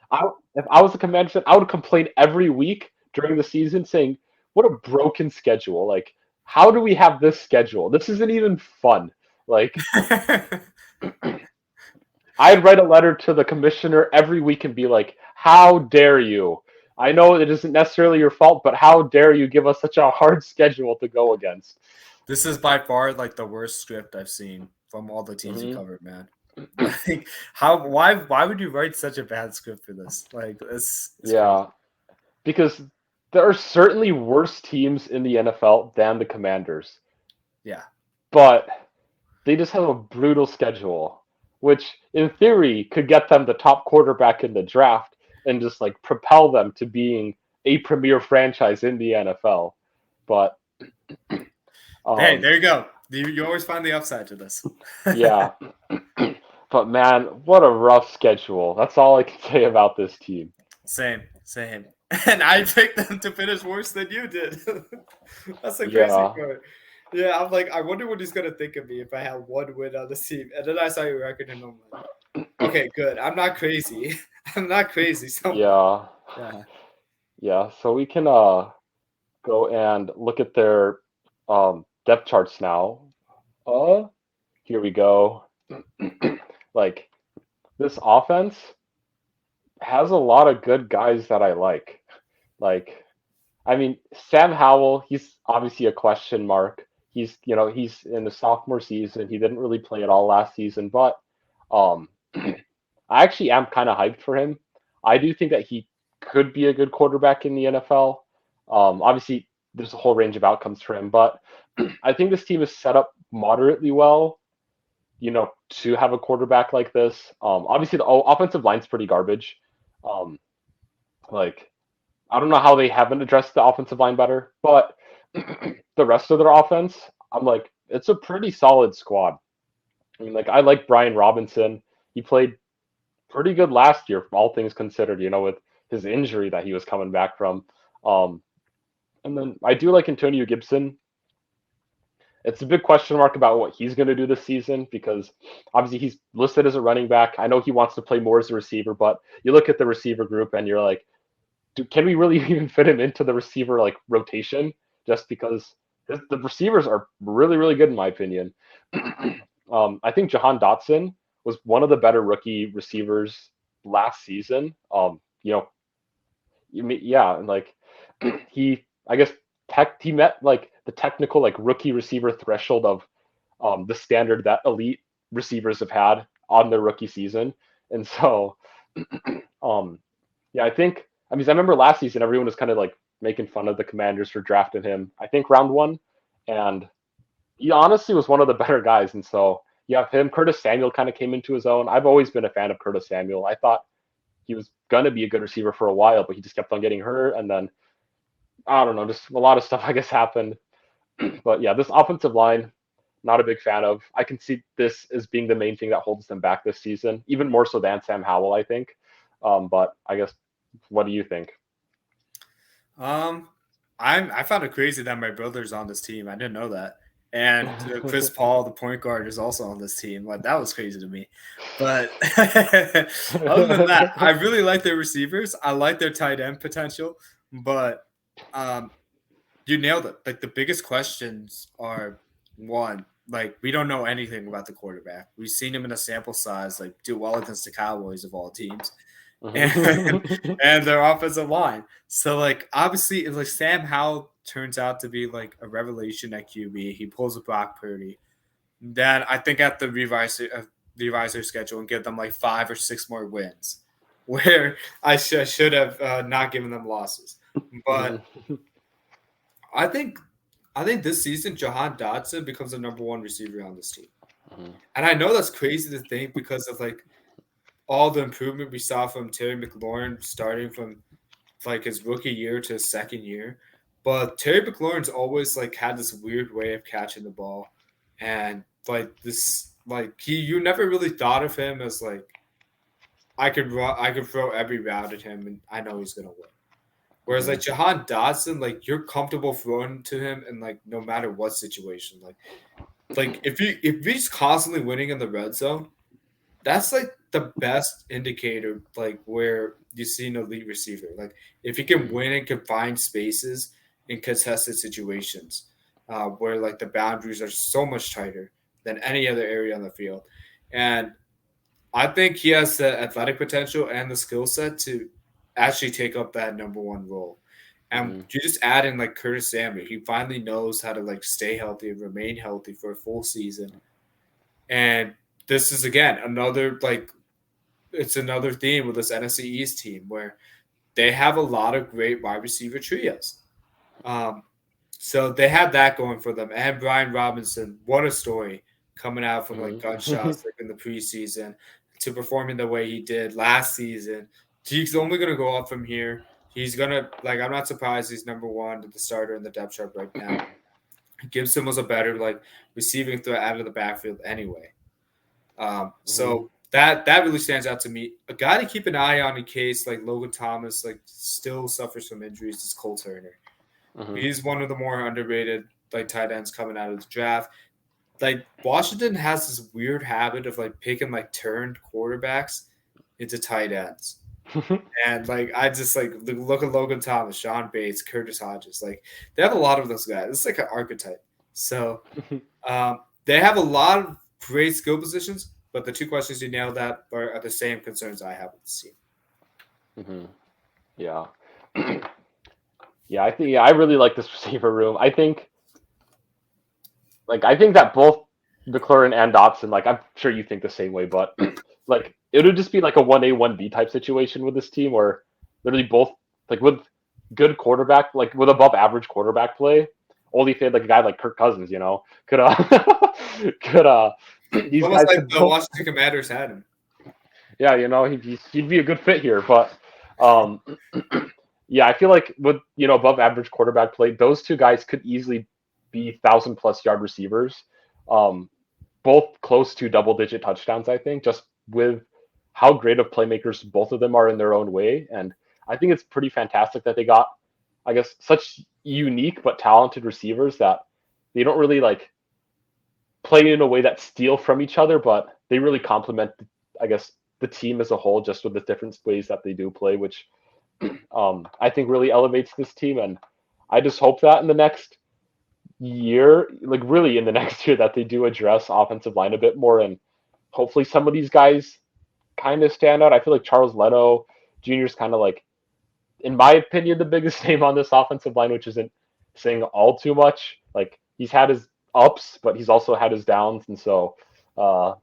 if I was a Commanders fan, I would complain every week during the season, saying, "What a broken schedule! Like, how do we have this schedule? This isn't even fun." Like, I'd write a letter to the commissioner every week and be like, "How dare you? I know it isn't necessarily your fault, but how dare you give us such a hard schedule to go against?" This is by far like the worst script I've seen from all the teams you covered, man. Like why would you write such a bad script for this? Like it's Yeah, because there are certainly worse teams in the NFL than the Commanders, yeah. but they just have a brutal schedule, which in theory could get them the top quarterback in the draft and just like propel them to being a premier franchise in the NFL. But Hey, there you go. You always find the upside to this. yeah. But man, what a rough schedule. That's all I can say about this team. Same. And I picked them to finish worse than you did. That's the crazy Yeah. part. Yeah, I'm like, I wonder what he's gonna think of me if I have one win on the team. And then I saw your record and I'm like, okay, good. I'm not crazy. I'm not crazy. So Yeah. Yeah. So we can go and look at their depth charts now. Here we go. Like this offense has a lot of good guys that I like. Like, I mean, Sam Howell, he's obviously a question mark. He's in the sophomore season. He didn't really play at all last season, but um, I actually am kind of hyped for him. I do think that he could be a good quarterback in the NFL. Obviously, there's a whole range of outcomes for him, but I think this team is set up moderately well. to have a quarterback like this. Obviously the offensive line's pretty garbage. Um, like I don't know how they haven't addressed the offensive line better, but the rest of their offense, I'm like, it's a pretty solid squad. I mean, like I like Brian Robinson. He played pretty good last year, all things considered. With his injury that he was coming back from. Um, and then I do like Antonio Gibson. It's a big question mark about what he's going to do this season because obviously he's listed as a running back. I know he wants to play more as a receiver, but you look at the receiver group and you're like, can we really even fit him into the receiver like rotation? Just because the receivers are really, really good in my opinion. I think Jahan Dotson was one of the better rookie receivers last season. Yeah, and like I guess he met like the technical like rookie receiver threshold of the standard that elite receivers have had on their rookie season, and so um, yeah, I mean I remember last season everyone was kind of like making fun of the Commanders for drafting him. I think round one, and he honestly was one of the better guys, and so yeah, him Curtis Samuel kind of came into his own. I've always been a fan of Curtis Samuel. I thought he was gonna be a good receiver for a while, but he just kept on getting hurt, and then I don't know, just a lot of stuff I guess happened. But yeah, this offensive line, not a big fan of. I can see this as being the main thing that holds them back this season, even more so than Sam Howell, I think. But I guess, what do you think? I found it crazy that my brother's on this team. I didn't know that. And Chris Paul, the point guard, is also on this team. Like that was crazy to me. But other than that, I really like their receivers. I like their tight end potential. But you nailed it. Like the biggest questions are one, like we don't know anything about the quarterback. We've seen him in a sample size, like do well against the Cowboys of all teams. And their offensive line. So like obviously if like Sam Howell turns out to be like a revelation at QB, he pulls a Brock Purdy, then I think at the revise their schedule and give them like 5 or 6 more wins, where I should have not given them losses. But I think this season Jahan Dotson becomes the number 1 receiver on this team, and I know that's crazy to think because of like all the improvement we saw from Terry McLaurin starting from like his rookie year to his second year. But Terry McLaurin's always like had this weird way of catching the ball. And like this, like you never really thought of him as like, I could throw every route at him and I know he's going to win. Whereas like Jahan Dotson, like you're comfortable throwing to him in like no matter what situation. Like if he's constantly winning in the red zone, that's like the best indicator, like where you see an elite receiver. Like if he can win and can find spaces in contested situations, where like the boundaries are so much tighter than any other area on the field, and I think he has the athletic potential and the skill set to actually take up that number 1 role. And you just add in like Curtis Samuel, he finally knows how to like stay healthy and remain healthy for a full season, and this is again another like it's another theme with this NFC East team where they have a lot of great wide receiver trios. So they have that going for them. And Brian Robinson, what a story coming out from like gunshots like in the preseason to performing the way he did last season. He's only going to go up from here. He's going to like I'm not surprised he's number 1 to the starter in the depth chart right now. Gibson was a better like receiving threat out of the backfield anyway. So that really stands out to me. A guy to keep an eye on in case like Logan Thomas like still suffers from injuries is Cole Turner. He's one of the more underrated like tight ends coming out of the draft. Like Washington has this weird habit of like picking like turned quarterbacks into tight ends. And like I just like look at Logan Thomas, Sean Bates, Curtis Hodges. Like they have a lot of those guys. It's like an archetype. So they have a lot of great skill positions. But the 2 questions you nailed that are the same concerns I have with the team. Yeah. Yeah, I really like this receiver room. I think that both McLaurin and Dotson, like I'm sure you think the same way, but like it would just be like a 1A, 1B type situation with this team where literally both like with good quarterback, like with above average quarterback play, only if they had like a guy like Kirk Cousins, could these Almost guys like could the both. Washington Commanders had him. Yeah, he'd be a good fit here. But um, yeah, I feel like with above average quarterback play, those two guys could easily be 1,000+ yard receivers. Um, both close to double digit touchdowns, I think, just with how great of playmakers both of them are in their own way. And I think it's pretty fantastic that they got, I guess, such unique but talented receivers that they don't really like play in a way that steal from each other, but they really complement, I guess, the team as a whole just with the different ways that they do play, which I think really elevates this team. And I just hope that in the next year, like really in the next year, that they do address offensive line a bit more, and hopefully some of these guys kind of stand out. I feel like Charles Leno Jr. is kind of like, in my opinion, the biggest name on this offensive line, which isn't saying all too much. Like he's had his ups, but he's also had his downs, and so uh,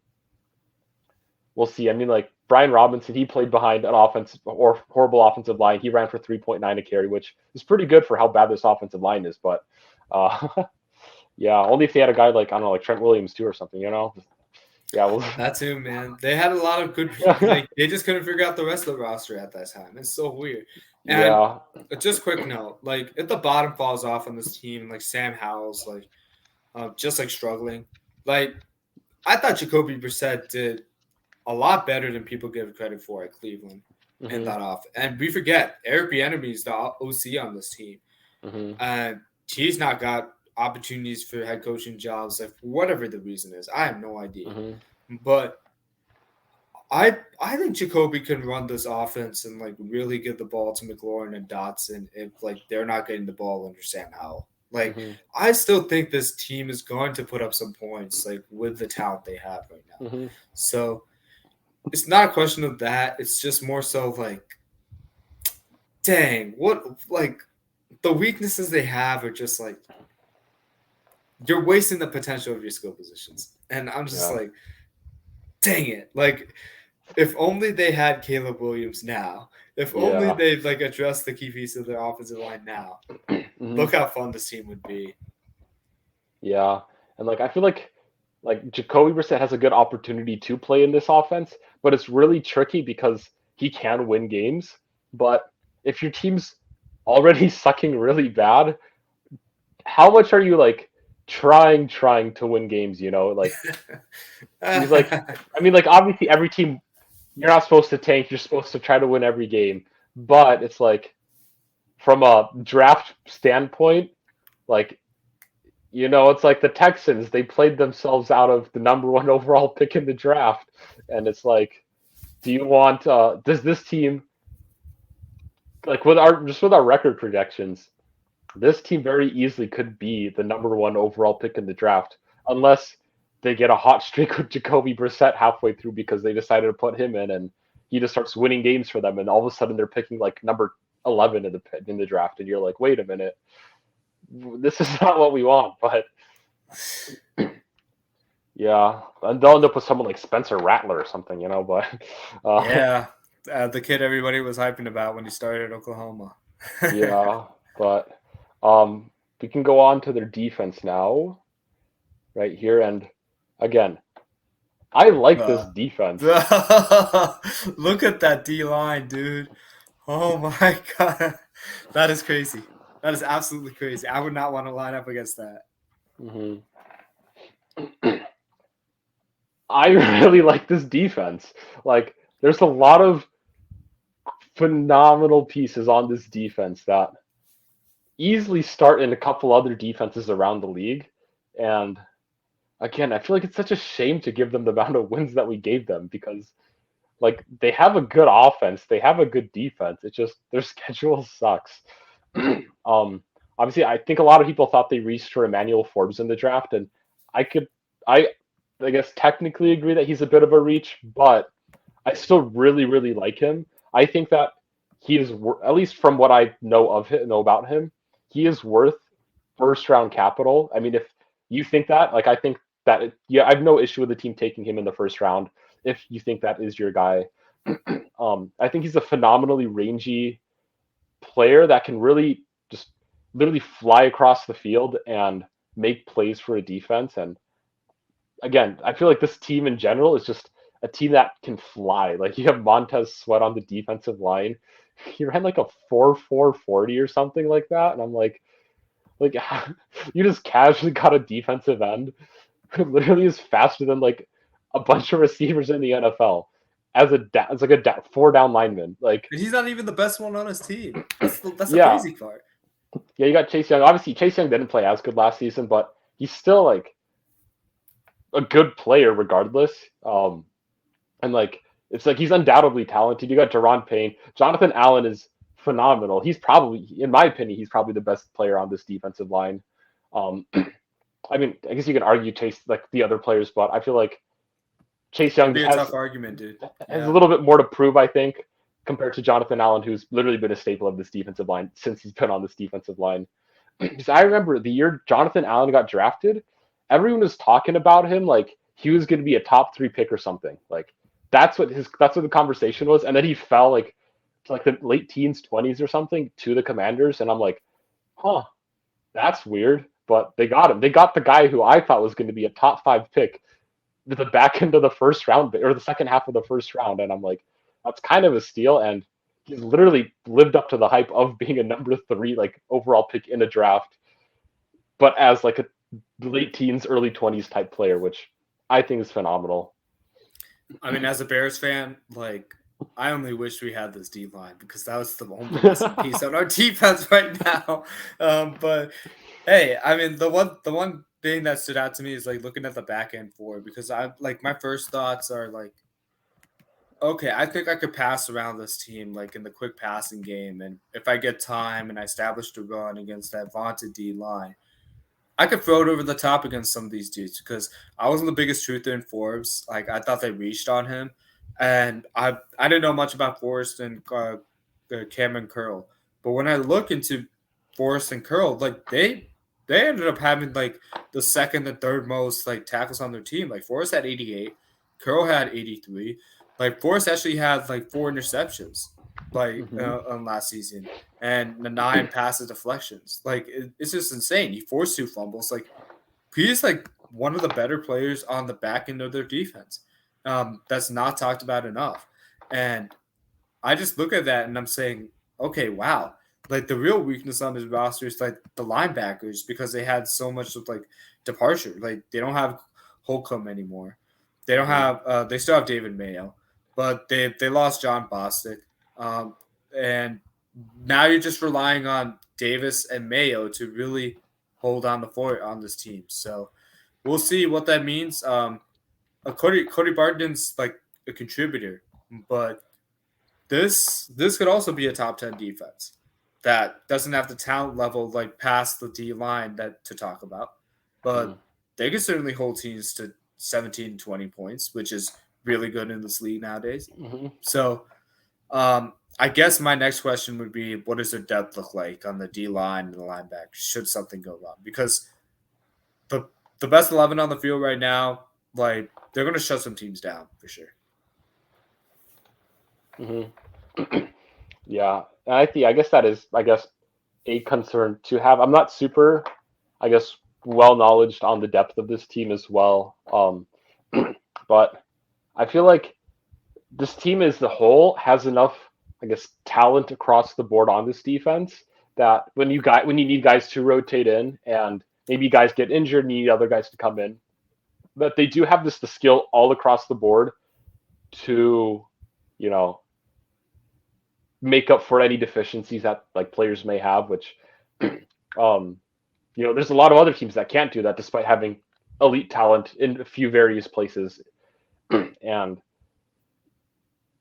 we'll see. I mean, like Brian Robinson, he played behind an offensive or horrible offensive line. He ran for 3.9 a carry, which is pretty good for how bad this offensive line is. But yeah, only if they had a guy like, I don't know, like Trent Williams too or something, Yeah, well, That's him, man. They had a lot of good people. Like, they just couldn't figure out the rest of the roster at that time. It's so weird. And yeah, just quick note, like if the bottom falls off on this team, like Sam Howell's like just like struggling. Like I thought Jacoby Brissett did a lot better than people give credit for at Cleveland and hmm that off. And we forget Eric Bieniemy is the OC on this team, hmm and he's not got opportunities for head coaching jobs, like whatever the reason is. I have no idea, hmm but I think Jacoby can run this offense and like really give the ball to McLaurin and Dotson if like they're not getting the ball under Sam Howell. Like hmm I still think this team is going to put up some points like with the talent they have right now. hmm So it's not a question of that. It's just more so like, dang, what like the weaknesses they have are just like you're wasting the potential of your skill positions. And I'm just yeah, like, dang it. Like if only they had Caleb Williams now. If only yeah, they'd like addressed the key piece of their offensive line now. hmm Look how fun this team would be. yeah. And like I feel like Jacoby Brissett has a good opportunity to play in this offense, but it's really tricky because he can win games. But if your team's already sucking really bad, how much are you like trying to win games? Like because like I mean like obviously every team, you're not supposed to tank. You're supposed to try to win every game. But it's like from a draft standpoint, like it's like the Texans. They played themselves out of the number one overall pick in the draft, and it's like, do you want? Does this team, like with our record projections, this team very easily could be the number one overall pick in the draft, unless they get a hot streak with Jacoby Brissett halfway through because they decided to put him in and he just starts winning games for them, and all of a sudden they're picking like number 11 in the draft, and you're like, wait a minute, this is not what we want. But yeah, and they'll end up with someone like Spencer Rattler or something, But Yeah. The kid everybody was hyping about when he started at Oklahoma. yeah, but we can go on to their defense now, right here, and again, I like this defense. Look at that D line, dude. Oh my god. That is crazy. That is absolutely crazy. I would not want to line up against that. hmm I really like this defense. Like, there's a lot of phenomenal pieces on this defense that easily start in a couple other defenses around the league. And again, I feel like it's such a shame to give them the amount of wins that we gave them because, like, they have a good offense, they have a good defense. It's just their schedule sucks. um, Obviously, I think a lot of people thought they reached for Emmanuel Forbes in the draft, and I could, I, I guess technically agree that he's a bit of a reach, but I still really, really like him. I think that he is, at least from what I know about him, he is worth first round capital. I mean, if you think that, like, I think that, yeah, I have no issue with the team taking him in the first round if you think that is your guy. I think he's a phenomenally rangy player that can really just literally fly across the field and make plays for a defense. And again, I feel like this team in general is just a team that can fly. Like you have Montez Sweat on the defensive line. He ran like a 4.440 or something like that, and I'm like you just casually got a defensive end who literally is faster than like a bunch of receivers in the NFL as like a 4 down lineman. Like And he's not even the best one on his team. That's the yeah, crazy part. yeah, you got Chase Young. Obviously, Chase Young didn't play as good last season, but he's still like a good player regardless. And like it's like he's undoubtedly talented. You got Deron Payne, Jonathan Allen is phenomenal. He's probably, in my opinion, he's probably the best player on this defensive line. Um, I mean, I guess you can argue Chase like the other players, but I feel like Chase It'd Young be a has tough argument, dude. has a Yeah. little bit more to prove, I think, compared to Jonathan Allen, who's literally been a staple of this defensive line since he's been on this defensive line. Because I remember the year Jonathan Allen got drafted, everyone was talking about him like he was going to be a top 3 pick or something. Like that's what the conversation was, and then he fell like to like the late teens, 20s or something to the Commanders, and I'm like, huh, that's weird. But they got him. They got the guy who I thought was going to be a top 5 pick at the back end of the first round or the second half of the first round, and I'm like, that's kind of a steal. And he's literally lived up to the hype of being a number 3 like overall pick in a draft, but as like a late teens, early 20s type player, which I think is phenomenal. I mean, as a Bears fan, like I only wish we had this D line because that was the only missing piece on our defense right now. But hey, I mean, the one thing that stood out to me is like looking at the back end for it because I like my first thoughts are like, okay, I think I could pass around this team like in the quick passing game, and if I get time and I establish the run against that vaunted D line, I could throw it over the top against some of these dudes because I wasn't the biggest truther in Forbes. Like I thought they reached on him, and I didn't know much about Forrest and Cameron Curl. But when I look into Forrest and Curl, like they ended up having like the second and third most like tackles on their team. Like Forrest had 88, Curl had 83. Like Forrest actually had like 4 interceptions like Mm-hmm. on last season and the 9 passes deflections. Like it's just insane. He forced 2 fumbles. Like he's like one of the better players on the back end of their defense. That's not talked about enough. And I just look at that and I'm saying, okay, wow. Like the real weakness on his roster is like the linebackers because they had so much of like departure. Like they don't have Holcomb anymore. They don't Mm-hmm. have. They still have David Mayo, but they lost John Bostic. Um, and now you're just relying on Davis and Mayo to really hold on the fort on this team. So we'll see what that means. Cody Barton's like a contributor, but this could also be a top 10 defense that doesn't have the talent level like past the D line that to talk about, but they can certainly hold teams to 17, 20 points, which is really good in this league nowadays. Mm-hmm. So I guess my next question would be, what does their depth look like on the D line and the linebacker? Should something go wrong? Because the best 11 on the field right now, like they're going to shut some teams down for sure. Mm-hmm. Yeah, and I guess that is a concern to have. I'm not super, I guess, well knowledged on the depth of this team as well. But I feel like this team as a whole has enough, I guess, talent across the board on this defense that when you need guys to rotate in and maybe guys get injured and you need other guys to come in, that they do have the skill all across the board to, you know, make up for any deficiencies that like players may have, which there's a lot of other teams that can't do that despite having elite talent in a few various places. And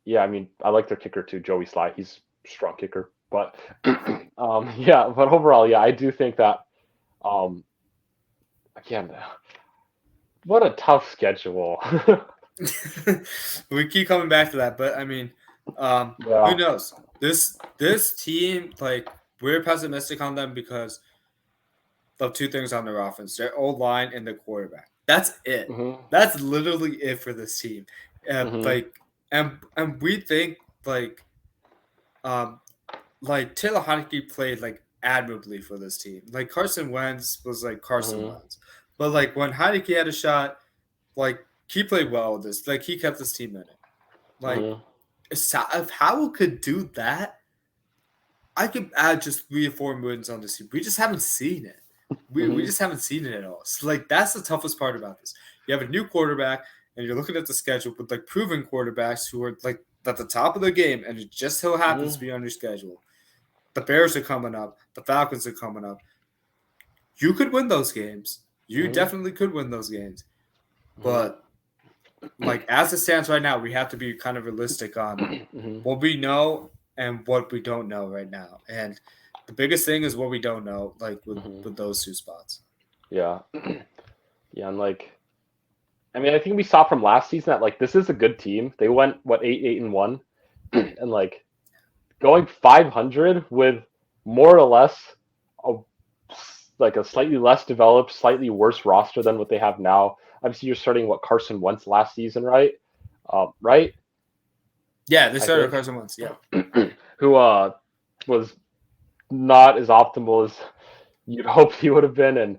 yeah, I mean, I like their kicker too, Joey Sly. He's a strong kicker. But yeah, but overall, yeah, I do think that again, what a tough schedule. We keep coming back to that, but I mean, who Yeah. knows? This team, like, we're pessimistic on them because of 2 things on their offense: their old line and their quarterback. That's it. Hmm. That's literally it for this team. Hmm. Like, and we think um, like Taylor Heineke played like admirably for this team. Like Carson Wentz was like Carson Hmm. Wentz, but like when Heineke had a shot, like he played well with this. Like he kept this team in it. Like Mhm. if Howell could do that, I could add just 3 or 4 wins on this team. We just haven't seen it. We just haven't seen it at all. So like that's the toughest part about this. You have a new quarterback, and you're looking at the schedule with like proven quarterbacks who are like at the top of the game, and it just so happens to be on your schedule. The Bears are coming up. The Falcons are coming up. You could win those games. You definitely could win those games. But like as it stands right now, we have to be kind of realistic on what we know and what we don't know right now. And the biggest thing is what we don't know, like with those 2 spots. Yeah. Yeah, and like I mean, I think we saw from last season that like this is a good team. They went 8-1, and like going 500 with more or less a like a slightly less developed, slightly worse roster than what they have now. Obviously, you're starting Carson Wentz last season, right? Right? Yeah, they started Carson Wentz. Yeah, who was not as optimal as you'd hope he would have been, and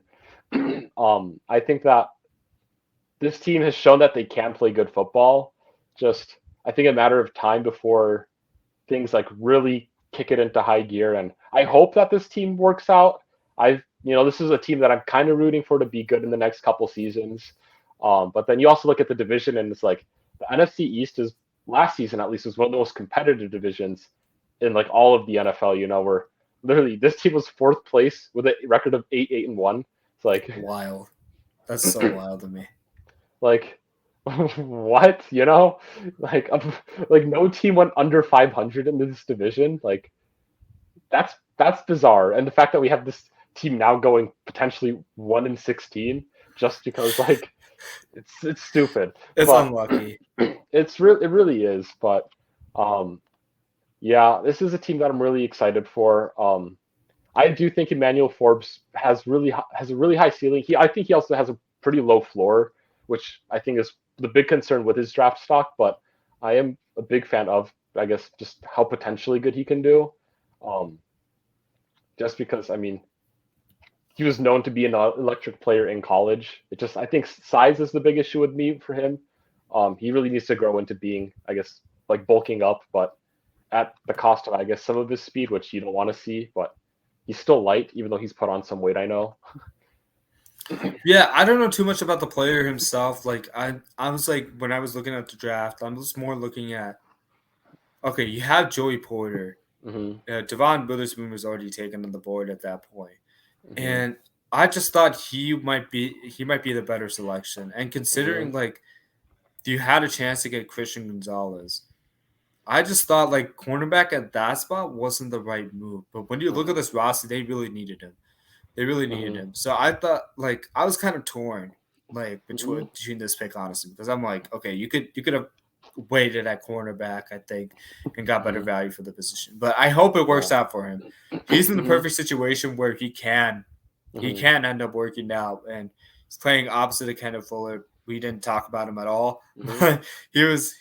I think that this team has shown that they can play good football. Just I think a matter of time before things like really kick it into high gear. And I hope that this team works out. This is a team that I'm kind of rooting for to be good in the next couple seasons. But then you also look at the division, and it's like the NFC East is last season at least was one of the most competitive divisions in like all of the NFL. Where literally this team was 4th place with a record of 8-1. It's like wild. That's so wild to me. Like what? Like no team went under 500 in this division. Like that's bizarre. And the fact that we have this team now going potentially 1-16 just because like it's stupid. It's unlucky. It really is. But yeah, this is a team that I'm really excited for. I do think Emmanuel Forbes has a really high ceiling. I think he also has a pretty low floor, which I think is the big concern with his draft stock. But I am a big fan of, I guess, just how potentially good he can do. Just because, I mean, he was known to be an electric player in college. I think size is the big issue with me for him. He really needs to grow into being, I guess, like bulking up, but at the cost of, I guess, some of his speed, which you don't want to see. But he's still light, even though he's put on some weight, I know. Yeah, I don't know too much about the player himself. Like I was like when I was looking at the draft, I'm just more looking at okay, you have Joey Porter. Devon Witherspoon was already taken on the board at that point. And I just thought he might be the better selection. And considering like you had a chance to get Christian Gonzalez, I just thought like cornerback at that spot wasn't the right move. But when you look at this roster, they really needed him. They really needed him. So I thought like I was kind of torn like between this pick, honestly, because I'm like, okay, you could have waited at cornerback, I think, and got better value for the position. But I hope it works out for him. He's in the perfect situation where he can end up working out, and he's playing opposite of Kendall Fuller. We didn't talk about him at all. He was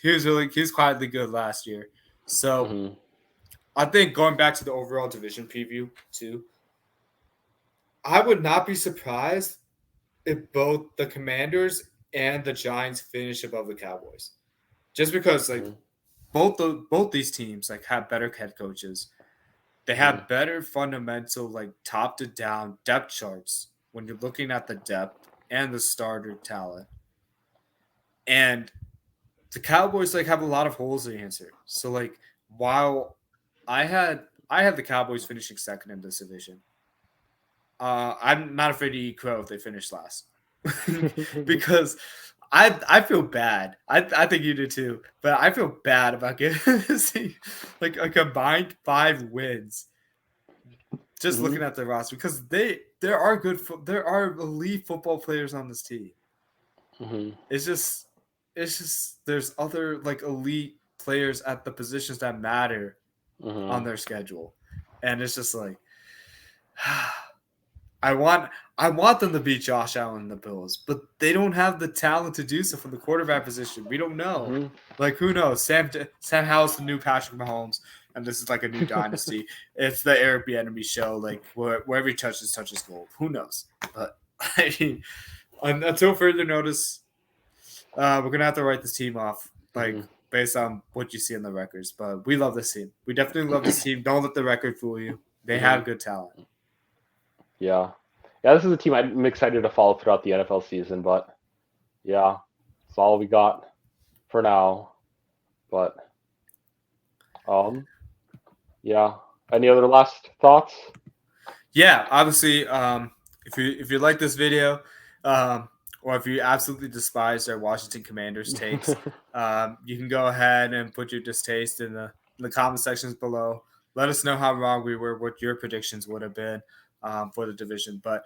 quietly good last year. So I think going back to the overall division preview too, I would not be surprised if both the Commanders and the Giants finish above the Cowboys. Just because like both these teams like have better head coaches. They have better fundamental like top to down depth charts when you're looking at the depth and the starter talent. And the Cowboys like have a lot of holes to answer. So like while I had the Cowboys finishing second in this division, I'm not afraid to eat crow if they finish last. Because I feel bad. I think you do too. But I feel bad about getting like a combined 5 wins. Just looking at the roster, because there are elite football players on this team. It's just there's other like elite players at the positions that matter on their schedule, and it's just like I want them to beat Josh Allen and the Bills, but they don't have the talent to do so from the quarterback position. We don't know. Like, who knows? Sam Howell's the new Patrick Mahomes, and this is like a new dynasty. It's the Eric Bieniemy show. Like, wherever he touches gold. Who knows? But I mean, until further notice, we're gonna have to write this team off, like based on what you see in the records. But we love this team. We definitely love this team. Don't let the record fool you. They have good talent. Yeah. Yeah, this is a team I'm excited to follow throughout the NFL season, but yeah, that's all we got for now. But yeah. Any other last thoughts? Yeah, obviously, if you like this video, or if you absolutely despise our Washington Commanders takes, you can go ahead and put your distaste in the comment sections below. Let us know how wrong we were, what your predictions would have been for the division. But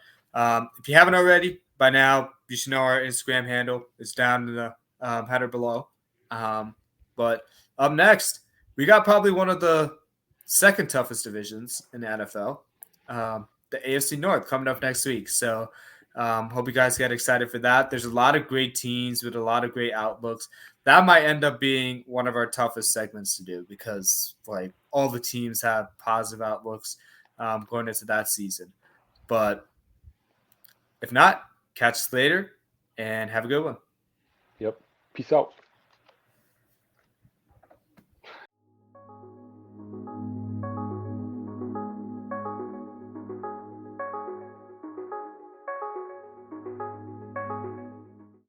if you haven't already, by now you should know our Instagram handle. It's down in the header below. But up next, we got probably one of the second toughest divisions in the NFL. The AFC North coming up next week. So hope you guys get excited for that. There's a lot of great teams with a lot of great outlooks. That might end up being one of our toughest segments to do because like all the teams have positive outlooks going into that season. But if not, catch us later and have a good one. Yep. Peace out.